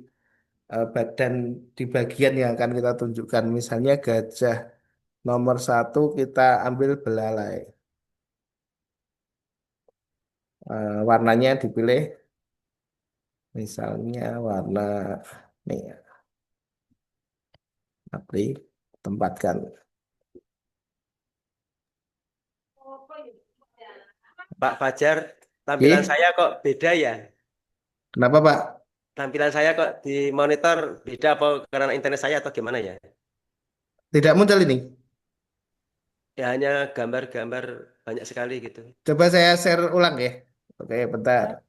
badan, di bagian yang akan kita tunjukkan. Misalnya gajah nomor 1 kita ambil belalai. Warnanya dipilih, misalnya warna nih, aplik, tempatkan. Pak Fajar, tampilan Oke, saya kok beda ya? kenapa Pak? Tampilan saya kok di monitor beda apa karena internet saya atau gimana ya? Tidak muncul ini. Ya hanya gambar-gambar banyak sekali gitu. Coba saya share ulang ya. Oke, bentar.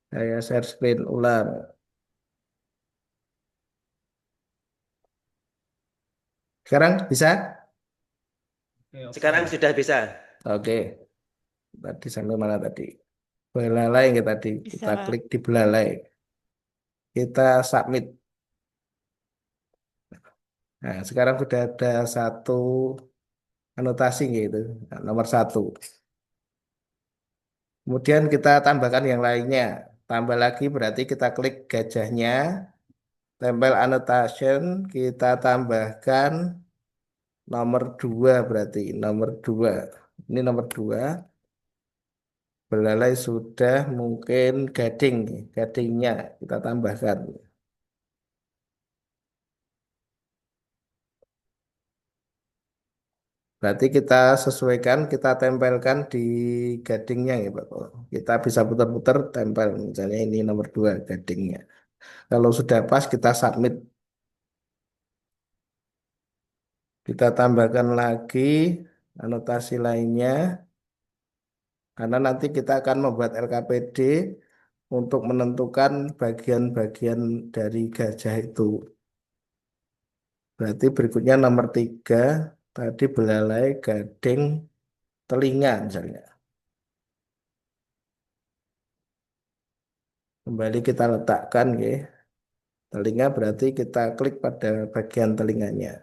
Saya share screen ulang. Sekarang bisa? Sekarang sudah bisa. Oke. Tadi sampai mana tadi? Belalai yang tadi. Kita Bisa. klik di belalai. Kita submit. Nah, sekarang sudah ada satu anotasi gitu. Nah, nomor 1. Kemudian kita tambahkan yang lainnya. Tambah lagi berarti kita klik gajahnya. Tempel annotation. Kita tambahkan nomor 2 berarti. Nomor 2. Ini nomor 2. Belalai sudah, mungkin gading. Gadingnya kita tambahkan. Berarti kita sesuaikan, kita tempelkan di gadingnya ya Pak. Kita bisa putar-putar, tempel. Misalnya ini nomor 2 gadingnya. Kalau sudah pas kita submit. Kita tambahkan lagi anotasi lainnya. Karena nanti kita akan membuat LKPD untuk menentukan bagian-bagian dari gajah itu. Berarti berikutnya nomor 3. Tadi belalai, gading, telinga misalnya. Kembali kita letakkan ya. Telinga berarti kita klik pada bagian telinganya.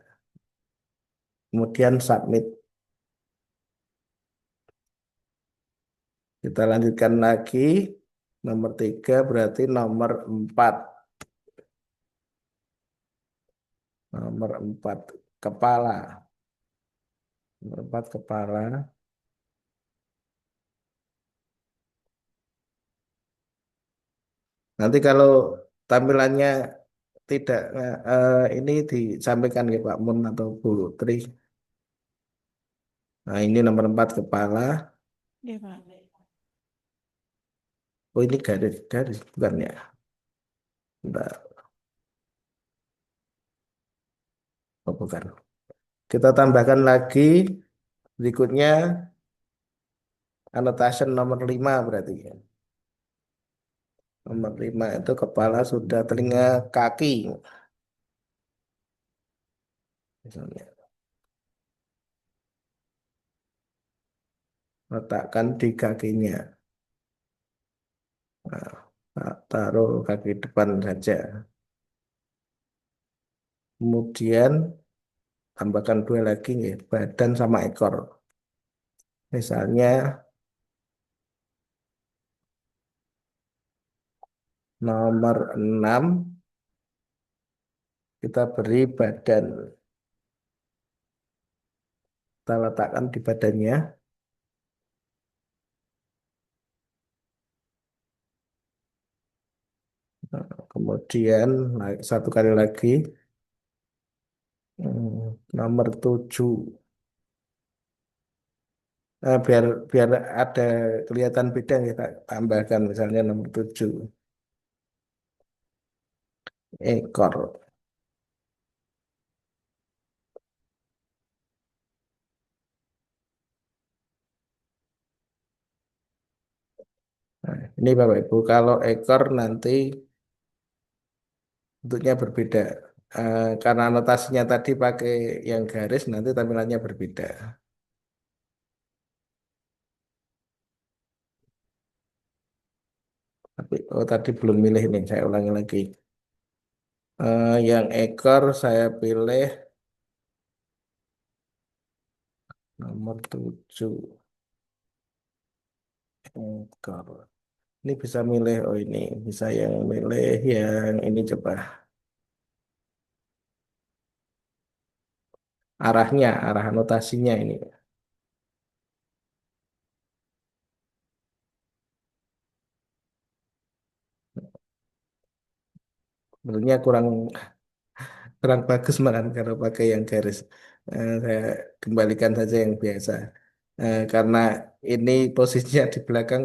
Kemudian submit. Kita lanjutkan lagi. Nomor 3 berarti nomor 4. Nomor 4 kepala. Nomor 4 kepala. Nanti kalau tampilannya tidak ini disampaikan ke Pak Mun atau Bu Tri. Nah, ini nomor 4 kepala. Iya, Pak. Oh, ini garis bukan ya? Bentar. Oh, bukan. Kita tambahkan lagi berikutnya annotation nomor 5 berarti ya. Nomor 5 itu kepala, sudah, telinga, kaki. Misalnya, letakkan di kakinya. Nah, taruh kaki depan saja. Kemudian tambahkan 2 lagi ya, badan sama ekor. Misalnya nomor 6 kita beri badan. Kita letakkan di badannya. Nah, kemudian satu kali lagi nomor 7. Nah, biar biar ada kelihatan beda kita tambahkan misalnya nomor 7 ekor. Nah, ini Bapak Ibu, kalau ekor nanti bentuknya berbeda. Karena anotasinya tadi pakai yang garis, nanti tampilannya berbeda. Tapi tadi belum milih ini, saya ulangi lagi. Yang ekor saya pilih nomor 7 ekor. Ini bisa milih, oh ini bisa yang milih yang ini coba. Arah anotasinya ini. Sebenarnya kurang kurang bagus malah kalau pakai yang garis. Saya kembalikan saja yang biasa. Karena ini posisinya di belakang,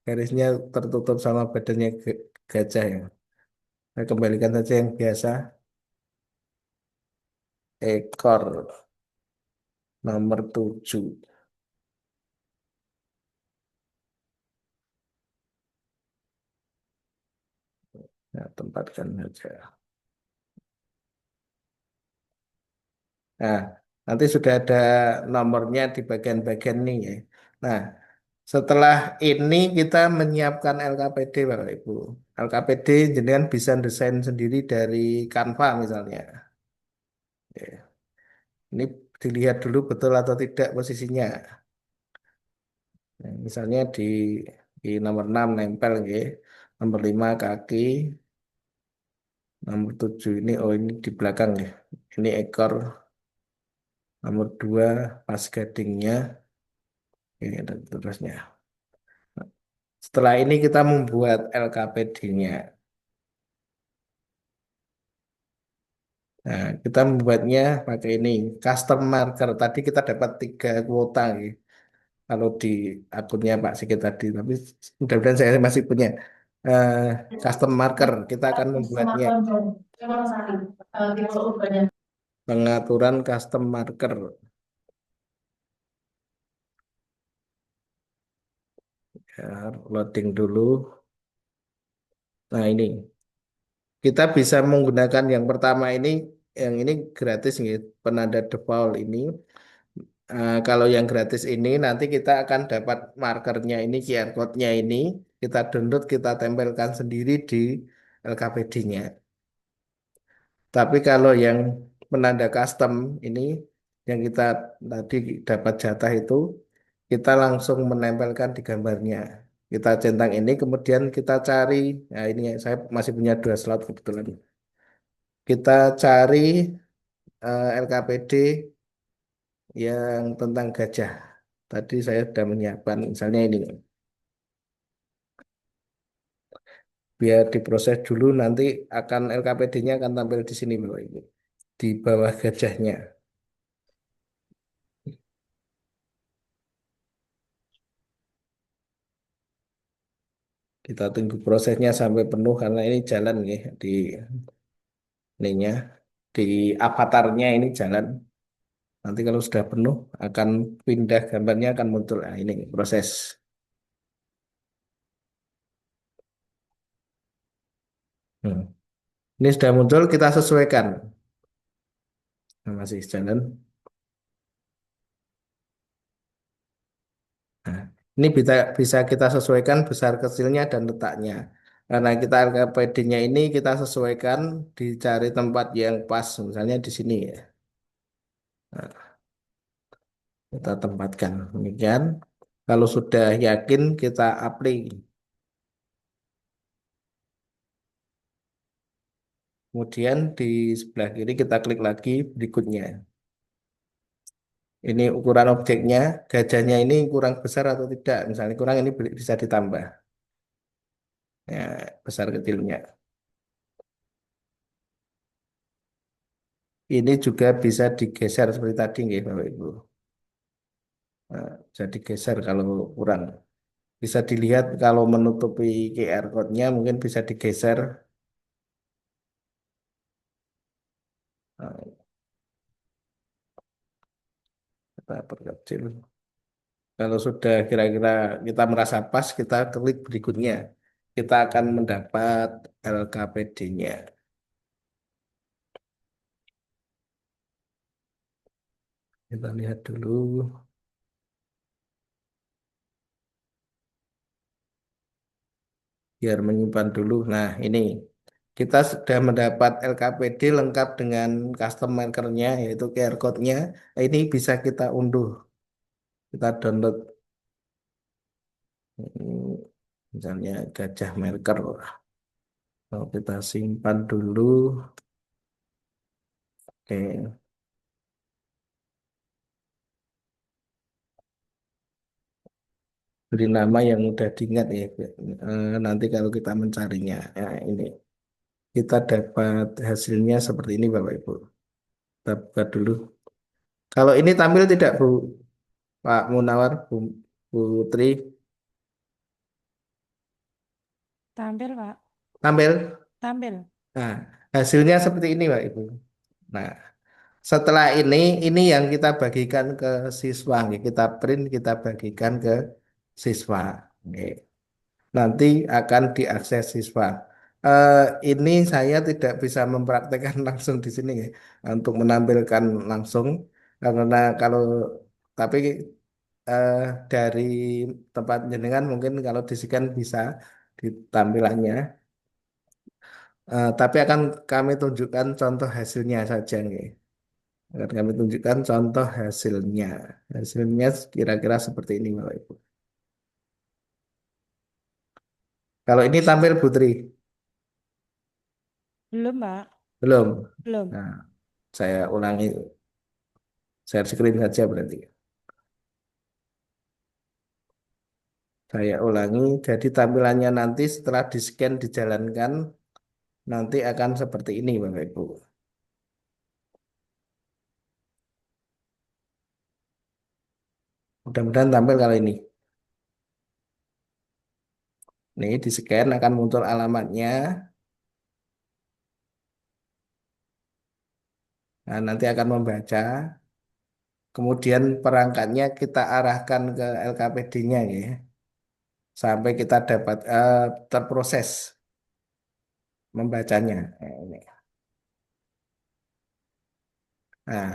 garisnya tertutup sama badannya gajah ya. Saya kembalikan saja yang biasa. Ekor nomor 7. Nah, tempatkan saja. Nah, nanti sudah ada nomornya di bagian-bagian ini ya. Nah, setelah ini kita menyiapkan LKPD Bapak Ibu. LKPD jenengan bisa desain sendiri dari Canva misalnya. Ya. Ini dilihat dulu betul atau tidak posisinya. Nah, misalnya di nomor 6 nempel ya. Nomor 5 kaki. Nomor 7 ini, oh ini di belakang ya. Ini ekor. Nomor 2 pas gadingnya. Ini dan terusnya. Setelah ini kita membuat LKPD-nya. Nah, kita membuatnya pakai ini, custom marker. Tadi kita dapat 3 kuota ya. Kalau di akunnya Pak Sigit tadi, tapi mudah-mudahan saya masih punya eh, custom marker. Kita akan membuatnya pengaturan custom marker. Ya, loading dulu. Nah ini kita bisa menggunakan yang pertama ini, yang ini gratis nih, penanda default ini. Kalau yang gratis ini nanti kita akan dapat markernya ini, QR code-nya ini. Kita download, kita tempelkan sendiri di LKPD-nya. Tapi kalau yang penanda custom ini, yang kita tadi dapat jatah itu, kita langsung menempelkan di gambarnya. Kita centang ini, kemudian kita cari. Nah, ini saya masih punya 2 slot kebetulan. Kita cari LKPD yang tentang gajah. Tadi saya sudah menyiapkan, misalnya ini. Biar diproses dulu, nanti akan LKPD-nya akan tampil di sini, Bapak Ibu. Di bawah gajahnya. Kita tunggu prosesnya sampai penuh karena ini jalan ya di ininya, di avatarnya ini jalan. Nanti kalau sudah penuh akan pindah gambarnya akan muncul. Nah, ini proses. Hmm. Ini sudah muncul, kita sesuaikan. Nah, masih jalan. Nah, ini bisa bisa kita sesuaikan besar kecilnya dan letaknya. Karena kita LKPD-nya ini kita sesuaikan, dicari tempat yang pas, misalnya di sini ya. Nah, kita tempatkan. Demikian. Kalau sudah yakin kita apply. Kemudian di sebelah kiri kita klik lagi berikutnya. Ini ukuran objeknya, gajahnya ini kurang besar atau tidak. Misalnya kurang, ini bisa ditambah. Ya, besar kecilnya. Ini juga bisa digeser seperti tadi, nggih, Bapak Ibu. Nah, bisa digeser kalau kurang. Bisa dilihat kalau menutupi QR code-nya mungkin bisa digeser. Nah, kita perkecil. Kalau sudah kira-kira kita merasa pas, kita klik berikutnya. Kita akan mendapat LKPD-nya. Kita lihat dulu. Biar menyimpan dulu. Nah, ini kita sudah mendapat LKPD lengkap dengan custom markernya, yaitu QR code-nya. Nah, ini bisa kita unduh. Kita download. Hmm, Misalnya gajah marker. Kalau kita simpan dulu. Oke. Beri nama yang mudah diingat ya. Nanti kalau kita mencarinya. Nah, ini. Kita dapat hasilnya seperti ini, Bapak Ibu. Kita buka dulu. Kalau ini tampil tidak, Bu? Pak Munawar, Bu Putri? Tampil, Pak. Tampil? Tampil. Nah, hasilnya seperti ini, Pak Ibu. Nah, setelah ini yang kita bagikan ke siswa. Kita print, kita bagikan ke siswa. Oke. Nanti akan diakses siswa. Eh, ini saya tidak bisa mempraktekkan langsung di sini ya, untuk menampilkan langsung karena kalau tapi eh, dari tempat jenengan mungkin kalau di scan bisa ditampilannya. Tapi akan kami tunjukkan contoh hasilnya saja nih. Akan kami tunjukkan contoh hasilnya. Hasilnya kira-kira seperti ini, Bapak Ibu. Kalau ini tampil Putri, Belum, Pak. belum. Belum. Nah, saya ulangi, share screen saja berarti. Saya ulangi, jadi tampilannya nanti setelah di-scan dijalankan, nanti akan seperti ini, Bapak Ibu. Mudah-mudahan tampil kali ini. Nih, di-scan akan muncul alamatnya. Nah, nanti akan membaca. Kemudian perangkatnya kita arahkan ke LKPD-nya ya, sampai kita dapat terproses membacanya. Nah, ini. Nah,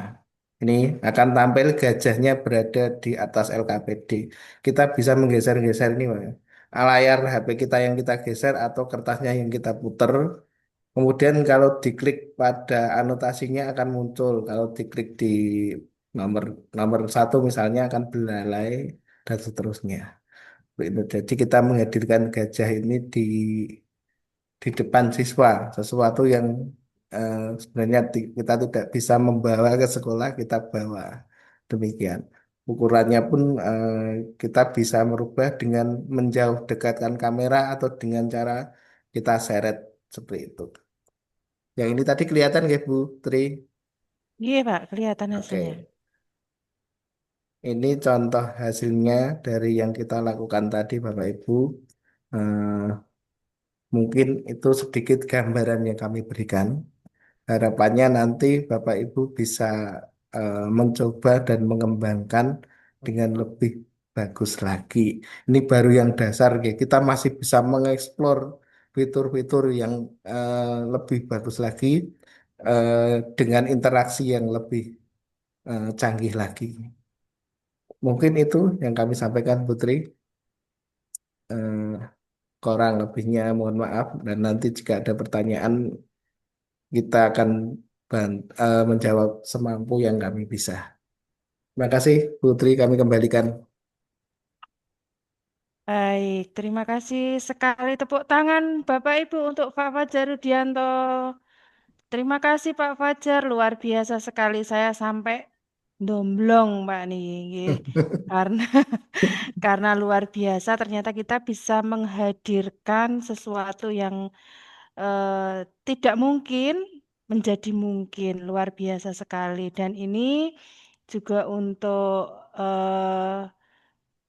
ini akan tampil gajahnya berada di atas LKPD. Kita bisa menggeser-geser ini, Pak. Layar HP kita yang kita geser atau kertasnya yang kita puter. Kemudian kalau diklik pada anotasinya akan muncul. Kalau diklik di nomor nomor 1 misalnya akan belalai dan seterusnya. Itu. Jadi kita menghadirkan gajah ini di depan siswa, sesuatu yang sebenarnya kita tidak bisa membawa ke sekolah, kita bawa. Demikian. Ukurannya pun kita bisa merubah dengan menjauh dekatkan kamera atau dengan cara kita seret seperti itu. Yang ini tadi kelihatan ya Bu Tri? Iya, Pak, kelihatan hasilnya. Oke. Ini contoh hasilnya dari yang kita lakukan tadi Bapak Ibu. Eh, Mungkin itu sedikit gambaran yang kami berikan. Harapannya nanti Bapak Ibu bisa mencoba dan mengembangkan dengan lebih bagus lagi. Ini baru yang dasar, ya. Kita masih bisa mengeksplor fitur-fitur yang lebih bagus lagi dengan interaksi yang lebih canggih lagi. Mungkin itu yang kami sampaikan, Putri. Eh, Kurang lebihnya mohon maaf dan nanti jika ada pertanyaan kita akan menjawab semampu yang kami bisa. Terima kasih, Putri. Kami kembalikan. Baik, terima kasih sekali tepuk tangan Bapak Ibu untuk Pak Fajar Rudianto. Terima kasih Pak Fajar, luar biasa sekali saya sampai domblong Pak nih, nggih. Karena karena luar biasa ternyata kita bisa menghadirkan sesuatu yang tidak mungkin menjadi mungkin, luar biasa sekali. Dan ini juga untuk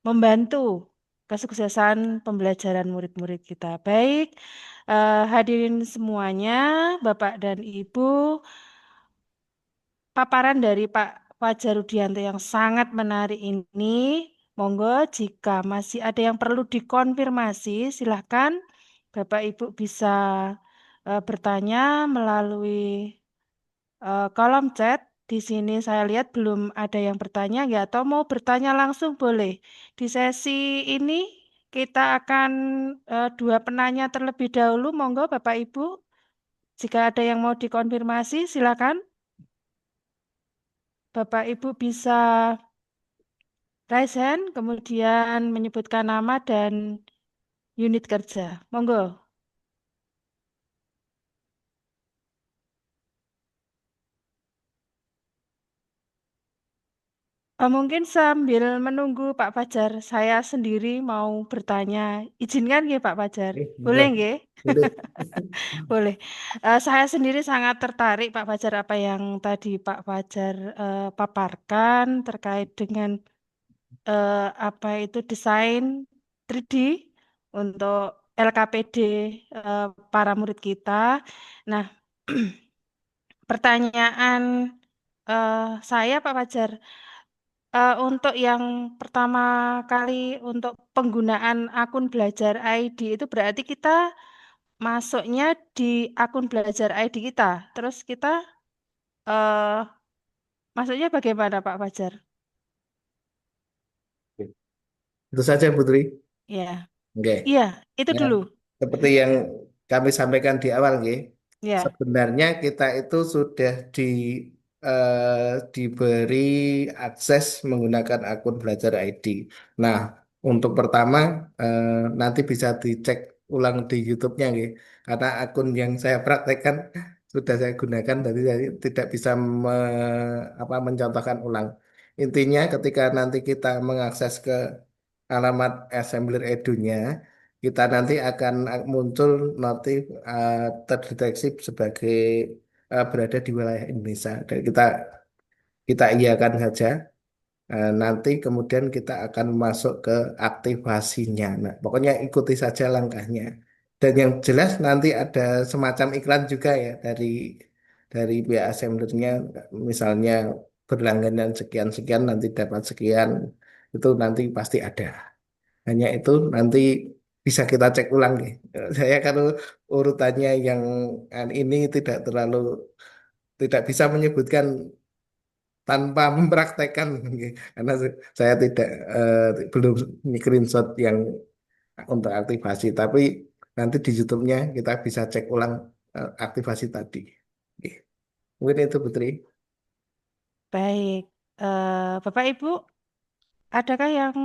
membantu kesuksesan pembelajaran murid-murid kita. Baik, hadirin semuanya, Bapak dan Ibu, paparan dari Pak Fajar Rudianto yang sangat menarik ini. Monggo jika masih ada yang perlu dikonfirmasi, silahkan Bapak Ibu bisa bertanya melalui kolom chat. Di sini saya lihat belum ada yang bertanya ya, atau mau bertanya langsung boleh. Di sesi ini kita akan dua penanya terlebih dahulu. Monggo Bapak Ibu, jika ada yang mau dikonfirmasi silakan. Bapak Ibu bisa raise hand, kemudian menyebutkan nama dan unit kerja. Monggo. Mungkin sambil menunggu Pak Fajar, saya sendiri mau bertanya. Izinkan nggih Pak Fajar? Boleh Boleh, nggih? boleh. Boleh. Saya sendiri sangat tertarik Pak Fajar apa yang tadi Pak Fajar paparkan terkait dengan apa itu desain 3D untuk LKPD para murid kita. Nah, pertanyaan saya Pak Fajar, untuk yang pertama kali untuk penggunaan akun belajar ID itu berarti kita masuknya di akun belajar ID kita. Terus kita eh masuknya bagaimana Pak Fajar? Itu saja, Putri. Ya, Oke. iya, itu Ya, dulu. seperti yang kami sampaikan di awal, nggih. Ya, Sebenarnya kita itu sudah diberi akses menggunakan akun Belajar ID. Nah, untuk pertama nanti bisa dicek ulang di YouTube-nya, nggih. Karena akun yang saya praktekkan sudah saya gunakan, jadi saya tidak bisa mencontohkan ulang. Intinya ketika nanti kita mengakses ke alamat Assembler Edu-nya, kita nanti akan muncul notif terdeteksi sebagai berada di wilayah Indonesia dan kita iakan saja. Nanti kemudian kita akan masuk ke aktivasinya. Nah, pokoknya ikuti saja langkahnya. Dan yang jelas nanti ada semacam iklan juga ya dari pihak assemblernya, misalnya berlangganan sekian-sekian nanti dapat sekian, itu nanti pasti ada. Hanya itu nanti bisa kita cek ulang nih. Saya kalau urutannya yang ini tidak bisa menyebutkan tanpa mempraktekkan karena saya tidak belum screenshot yang untuk aktivasi, tapi nanti di YouTube-nya kita bisa cek ulang aktivasi tadi. Oke. Mungkin itu Putri. baik. Bapak Ibu, adakah yang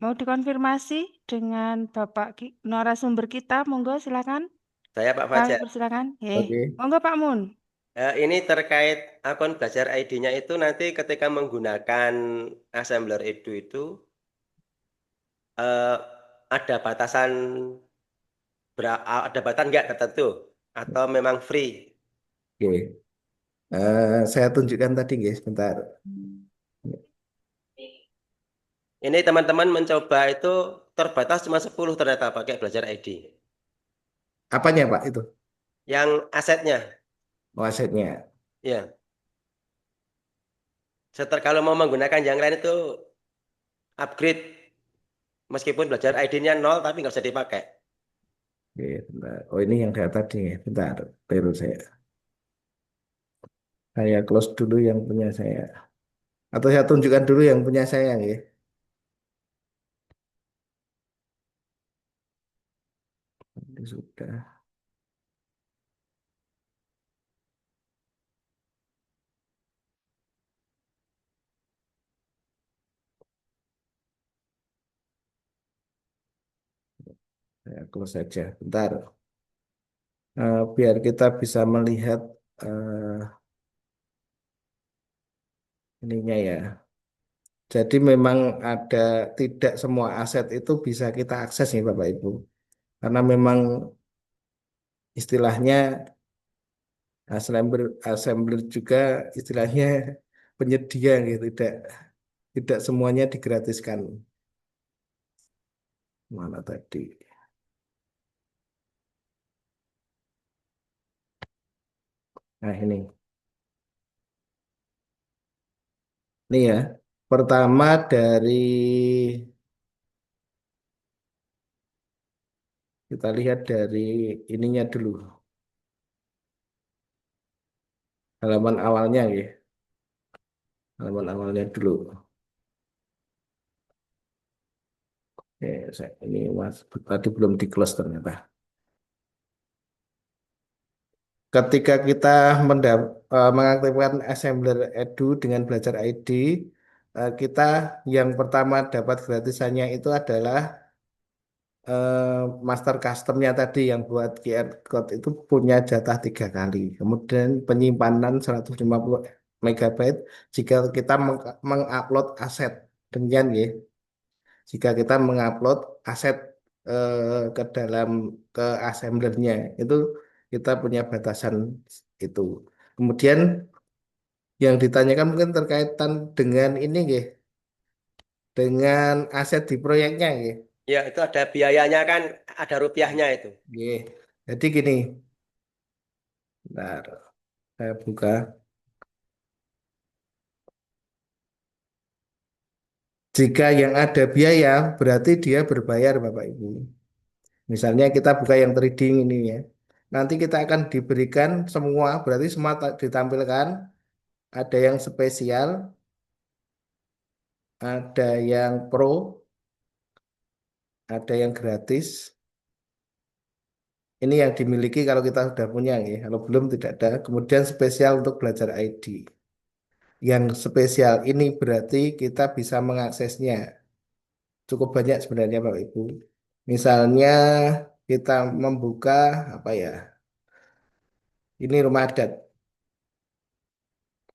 mau dikonfirmasi dengan Bapak narasumber kita, monggo silakan. Saya Pak Kami Fajar. persilakan. Oke. Monggo Pak Mun. Ini terkait akun Belajar ID-nya itu nanti ketika menggunakan Assembler Edu itu eh, ada batasan ada batasan nggak tertentu atau memang free? Oke. Saya tunjukkan tadi, guys, sebentar. Ini teman-teman mencoba itu terbatas cuma 10 ternyata pakai Belajar ID. Apanya, Pak, itu? Yang asetnya, Oh, asetnya. ya. Kalau mau menggunakan yang lain itu upgrade meskipun Belajar ID-nya 0 tapi nggak usah dipakai. Oke, bentar. Oh, ini yang data tadi, ya. Bentar, baru saya. Saya close dulu yang punya saya. Atau saya tunjukkan dulu yang punya saya, ya. Ini sudah. Saya close saja. Bentar. Biar kita bisa melihat ininya, ya. Jadi memang ada tidak semua aset itu bisa kita akses nih Bapak Ibu. Karena memang istilahnya assembler juga istilahnya penyedia gitu, tidak semuanya digratiskan. Mana tadi? Nah, ini. Ini ya. Pertama dari kita lihat dari ininya dulu. Halaman awalnya ya. Halaman awalnya dulu. Ini Mas tadi belum di close ternyata. Ketika kita mengaktifkan Assembler Edu dengan Belajar ID, kita yang pertama dapat gratisannya itu adalah master customnya tadi yang buat QR code itu punya jatah 3 kali. Kemudian penyimpanan 150 megabyte jika kita mengupload aset. Demikian ya. Jika kita mengupload aset ke dalam ke assemblernya itu kita punya batasan itu. Kemudian yang ditanyakan mungkin terkaitan dengan ini ya, dengan aset di proyeknya ya. Ya, itu ada biayanya kan, ada rupiahnya itu. Nggih. Jadi gini, bentar, saya buka. Jika yang ada biaya, berarti dia berbayar, Bapak Ibu. Misalnya kita buka yang trading ini ya. Nanti kita akan diberikan semua, berarti semua ditampilkan. Ada yang spesial, ada yang pro, ada yang gratis. Ini yang dimiliki kalau kita sudah punya ya. Kalau belum tidak ada. Kemudian spesial untuk belajar ID. Yang spesial ini berarti kita bisa mengaksesnya. Cukup banyak sebenarnya Bapak Ibu. Misalnya kita membuka apa ya? Ini rumah adat.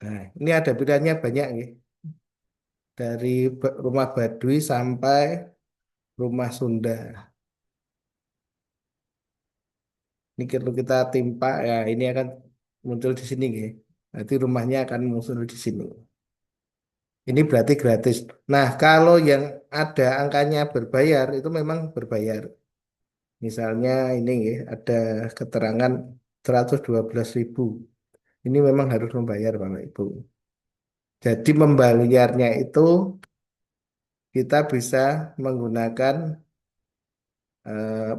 Nah, ini ada pilihannya banyak nih. Dari rumah Baduy sampai rumah Sunda. Ini kalau kita timpa ya ini akan muncul di sini nih. Nanti rumahnya akan muncul di sini. Ini berarti gratis. Nah, kalau yang ada angkanya berbayar itu memang berbayar. Misalnya ini ya, ada keterangan 112.000. Ini memang harus membayar Bapak Ibu. Jadi membayarnya itu kita bisa menggunakan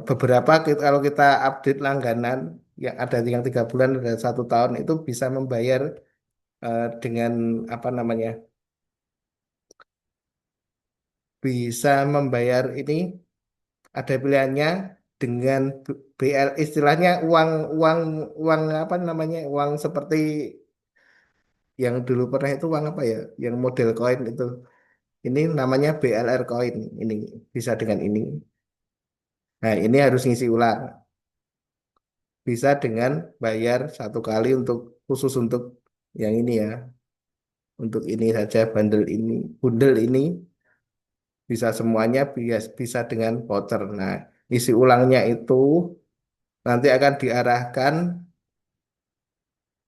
beberapa kalau kita update langganan yang ada yang 3 bulan dan 1 tahun itu bisa membayar dengan apa namanya bisa membayar ini ada pilihannya dengan BL istilahnya uang uang uang apa namanya uang seperti yang dulu pernah itu uang apa ya yang model koin itu Ini namanya BLR Coin. Ini bisa dengan ini. Nah, ini harus ngisi ulang. Bisa dengan bayar satu kali untuk khusus untuk yang ini ya. Untuk ini saja bundle ini bisa semuanya bisa dengan voucher. Nah, isi ulangnya itu nanti akan diarahkan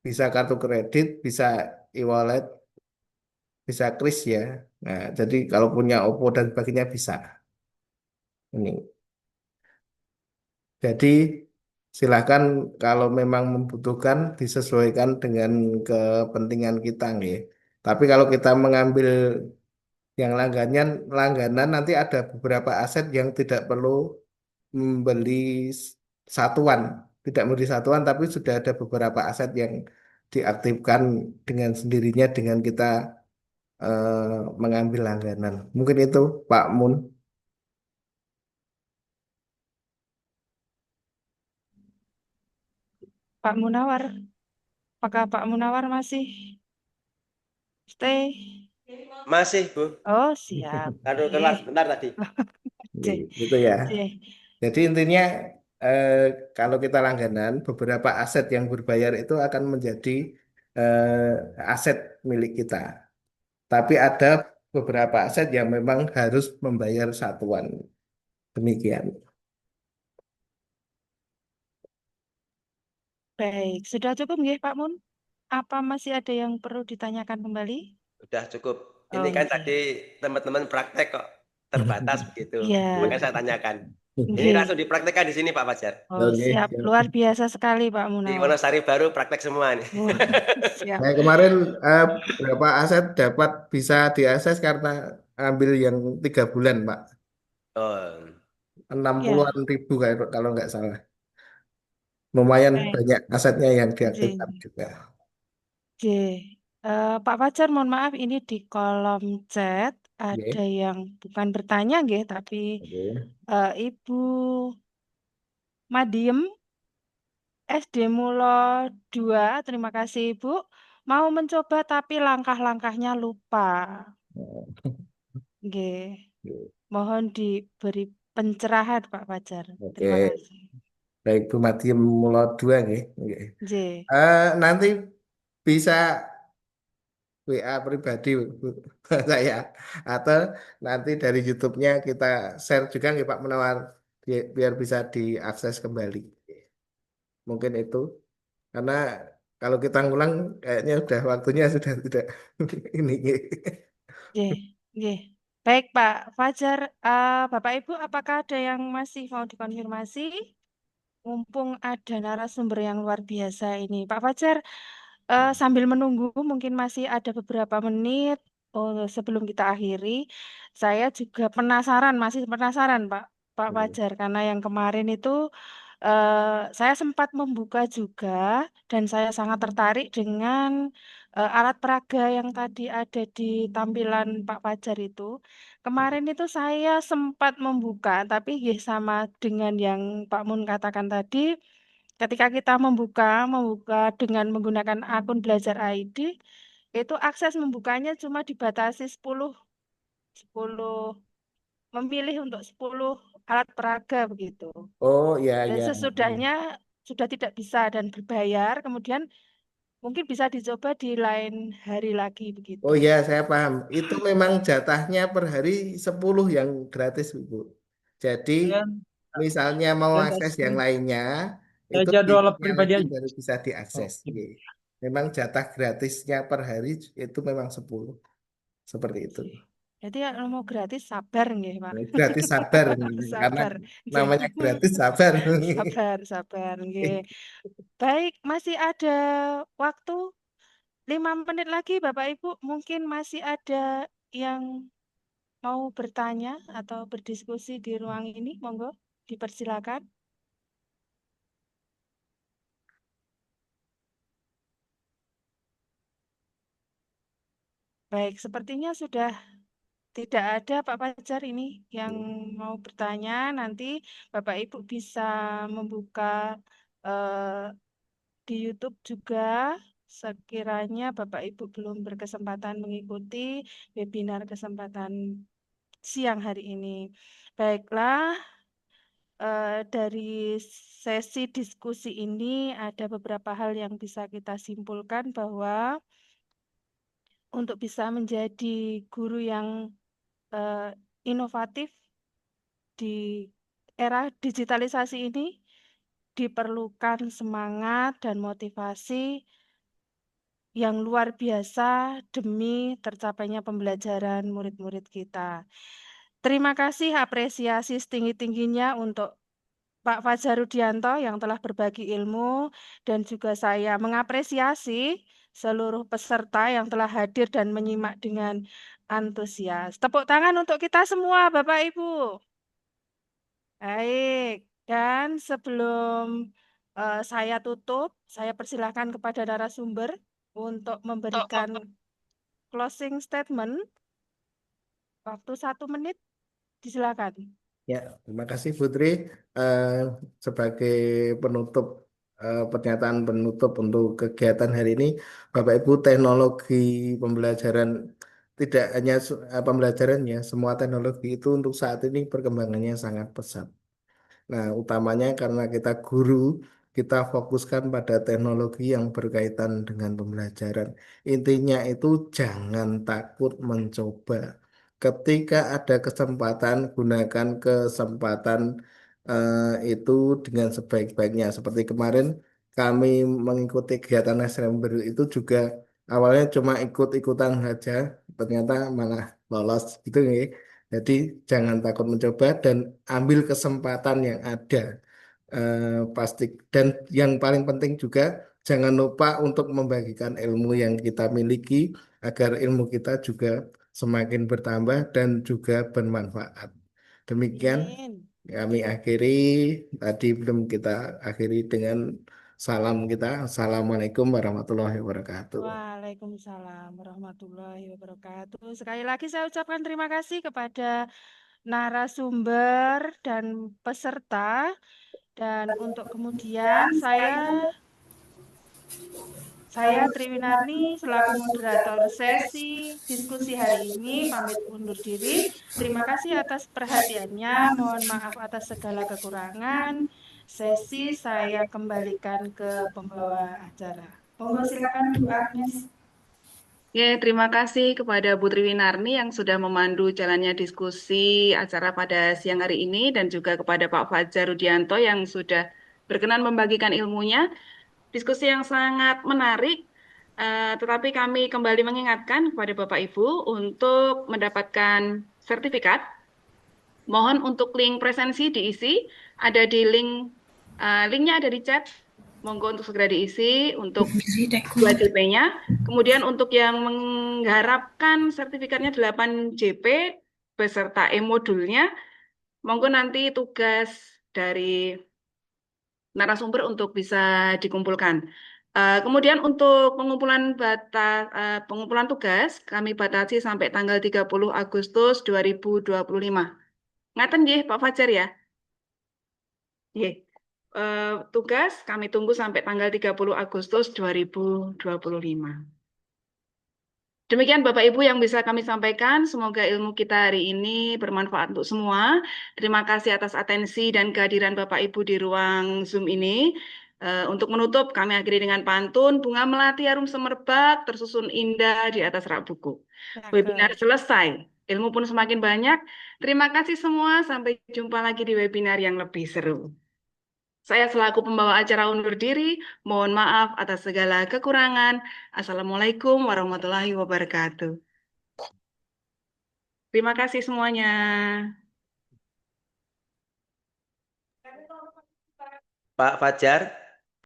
bisa kartu kredit, bisa e-wallet, bisa kris ya. Nah, jadi kalau punya Oppo dan sebagainya bisa. Ini. Jadi silakan kalau memang membutuhkan disesuaikan dengan kepentingan kita nih. Tapi kalau kita mengambil yang langganan nanti ada beberapa aset yang tidak perlu membeli satuan, tidak membeli satuan tapi sudah ada beberapa aset yang diaktifkan dengan sendirinya dengan kita mengambil langganan. Mungkin itu Pak Mun. Pak Munawar, apakah Pak Munawar masih stay? Masih, Bu. Oh, siap. Aduh, Oke. telat sebentar tadi. Cek, Gitu ya. cek. Jadi intinya eh, kalau kita langganan, beberapa aset yang berbayar itu akan menjadi aset milik kita. Tapi ada beberapa aset yang memang harus membayar satuan. Demikian. Baik, sudah cukup nggih Pak Mun? Apa masih ada yang perlu ditanyakan kembali? Udah cukup. Ini Oh, kan nggih. tadi teman-teman praktek kok terbatas begitu. Iya. Makanya saya tanyakan. Ini Nggih. langsung dipraktekkan di sini Pak Fajar. Oh, Oke, siap. siap. Luar biasa sekali Pak Di Munawar. Wonosari baru praktek semua nih. Oh, siap. Saya kemarin berapa aset dapat bisa diakses karena ambil yang 3 bulan, Pak. Oh, 60-an Ya, ribu kalau nggak salah. Lumayan baik. banyak asetnya yang Nggih. diaktifkan juga. Oke. Pak Fajar, mohon maaf ini di kolom chat ada Oke. yang bukan bertanya nggih, tapi Oke. Ibu Madiem SD Mulo 2, terima kasih Ibu. Mau mencoba tapi langkah-langkahnya lupa. Nggih. Mohon diberi pencerahan Pak Fajar. Oke. Terima kasih. Baik, Bu Madiem Mulo 2 nggih. Oke. Nggih. Nanti bisa WA pribadi Bu, saya atau nanti dari YouTube-nya kita share juga nggih Pak Menawar biar bisa diakses kembali. Mungkin itu karena kalau kita ngulang kayaknya udah waktunya sudah tidak ini. Nggih. Nggih. Baik Pak Fajar, Bapak Ibu apakah ada yang masih mau dikonfirmasi? Mumpung ada narasumber yang luar biasa ini. Pak Fajar, sambil menunggu mungkin masih ada beberapa menit sebelum kita akhiri. Saya juga penasaran, masih penasaran Pak Fajar, karena yang kemarin itu saya sempat membuka juga dan saya sangat tertarik dengan alat peraga yang tadi ada di tampilan Pak Fajar itu. Kemarin itu saya sempat membuka, tapi ya sama dengan yang Pak Mun katakan tadi, ketika kita membuka dengan menggunakan akun Belajar ID, itu akses membukanya cuma dibatasi 10 memilih untuk 10 alat peraga begitu. Oh ya Dan ya. sesudahnya sudah tidak bisa dan berbayar, kemudian mungkin bisa dicoba di lain hari lagi begitu. Oh ya, saya paham. Itu memang jatahnya per hari 10 yang gratis, Bu. Jadi misalnya mau akses yang lainnya, itu jadwal linknya pribadi lagi aja. baru bisa diakses. Oke. Memang jatah gratisnya per hari itu memang 10. Seperti itu. Jadi kalau mau gratis sabar nggih, Pak. Gratis sabar karena Sabar. Nggih. namanya gratis sabar. Sabar, sabar nggih. Baik, masih ada waktu 5 menit lagi Bapak Ibu, mungkin masih ada yang mau bertanya atau berdiskusi di ruang ini, monggo dipersilakan. Baik, sepertinya sudah tidak ada Pak Fajar ini yang mau bertanya. Nanti Bapak Ibu bisa membuka di YouTube juga sekiranya Bapak Ibu belum berkesempatan mengikuti webinar kesempatan siang hari ini. Baiklah, dari sesi diskusi ini ada beberapa hal yang bisa kita simpulkan bahwa untuk bisa menjadi guru yang inovatif di era digitalisasi ini diperlukan semangat dan motivasi yang luar biasa demi tercapainya pembelajaran murid-murid kita. Terima kasih apresiasi setinggi-tingginya untuk Pak Fajar Rudianto yang telah berbagi ilmu, dan juga saya mengapresiasi seluruh peserta yang telah hadir dan menyimak dengan antusias. Tepuk tangan untuk kita semua, Bapak Ibu. Baik, dan sebelum saya tutup, saya persilahkan kepada narasumber untuk memberikan closing statement. Waktu 1 menit, disilakan. Ya, terima kasih Putri. Sebagai penutup, pernyataan penutup untuk kegiatan hari ini, Bapak Ibu, teknologi pembelajaran tidak hanya pembelajarannya, semua teknologi itu untuk saat ini perkembangannya sangat pesat. Nah, utamanya karena kita guru, kita fokuskan pada teknologi yang berkaitan dengan pembelajaran. Intinya itu jangan takut mencoba. Ketika ada kesempatan, gunakan kesempatan itu dengan sebaik-baiknya. Seperti kemarin kami mengikuti kegiatan Desember itu juga awalnya cuma ikut-ikutan saja, ternyata malah lolos gitu ya. Jadi jangan takut mencoba dan ambil kesempatan yang ada. Pasti, dan yang paling penting juga jangan lupa untuk membagikan ilmu yang kita miliki agar ilmu kita juga semakin bertambah dan juga bermanfaat. Demikian Amin. kami akhiri, tadi belum kita akhiri dengan salam kita. Assalamualaikum warahmatullahi wabarakatuh. Waalaikumsalam warahmatullahi wabarakatuh. Sekali lagi saya ucapkan terima kasih kepada narasumber dan peserta. Dan untuk kemudian saya Triwinarni selaku moderator sesi diskusi hari ini pamit undur diri. Terima kasih atas perhatiannya. Mohon maaf atas segala kekurangan. Sesi saya kembalikan ke pembawa acara. Monggo silakan Bu Agnes. Terima kasih kepada Bu Triwinarni yang sudah memandu jalannya diskusi acara pada siang hari ini, dan juga kepada Pak Fajar Rudianto yang sudah berkenan membagikan ilmunya. Diskusi yang sangat menarik, tetapi kami kembali mengingatkan kepada Bapak Ibu untuk mendapatkan sertifikat. Mohon untuk link presensi diisi, ada di linknya ada di chat. Monggo untuk segera diisi untuk 2 JP-nya. Kemudian untuk yang mengharapkan sertifikatnya 8 JP beserta e-modulnya, monggo nanti tugas dari narasumber untuk bisa dikumpulkan. Kemudian untuk pengumpulan tugas kami batasi sampai tanggal 30 Agustus 2025. Ngaten nggih Pak Fajar ya? Nggih. Tugas kami tunggu sampai tanggal 30 Agustus 2025. Demikian Bapak Ibu yang bisa kami sampaikan. Semoga ilmu kita hari ini bermanfaat untuk semua. Terima kasih atas atensi dan kehadiran Bapak Ibu di ruang Zoom ini. Untuk menutup, kami akhiri dengan pantun Bunga Melati Harum Semerbak tersusun indah di atas rak buku. Webinar selesai. Ilmu pun semakin banyak. Terima kasih semua. Sampai jumpa lagi di webinar yang lebih seru. Saya selaku pembawa acara undur diri, mohon maaf atas segala kekurangan. Assalamualaikum warahmatullahi wabarakatuh. Terima kasih semuanya. Pak Fajar.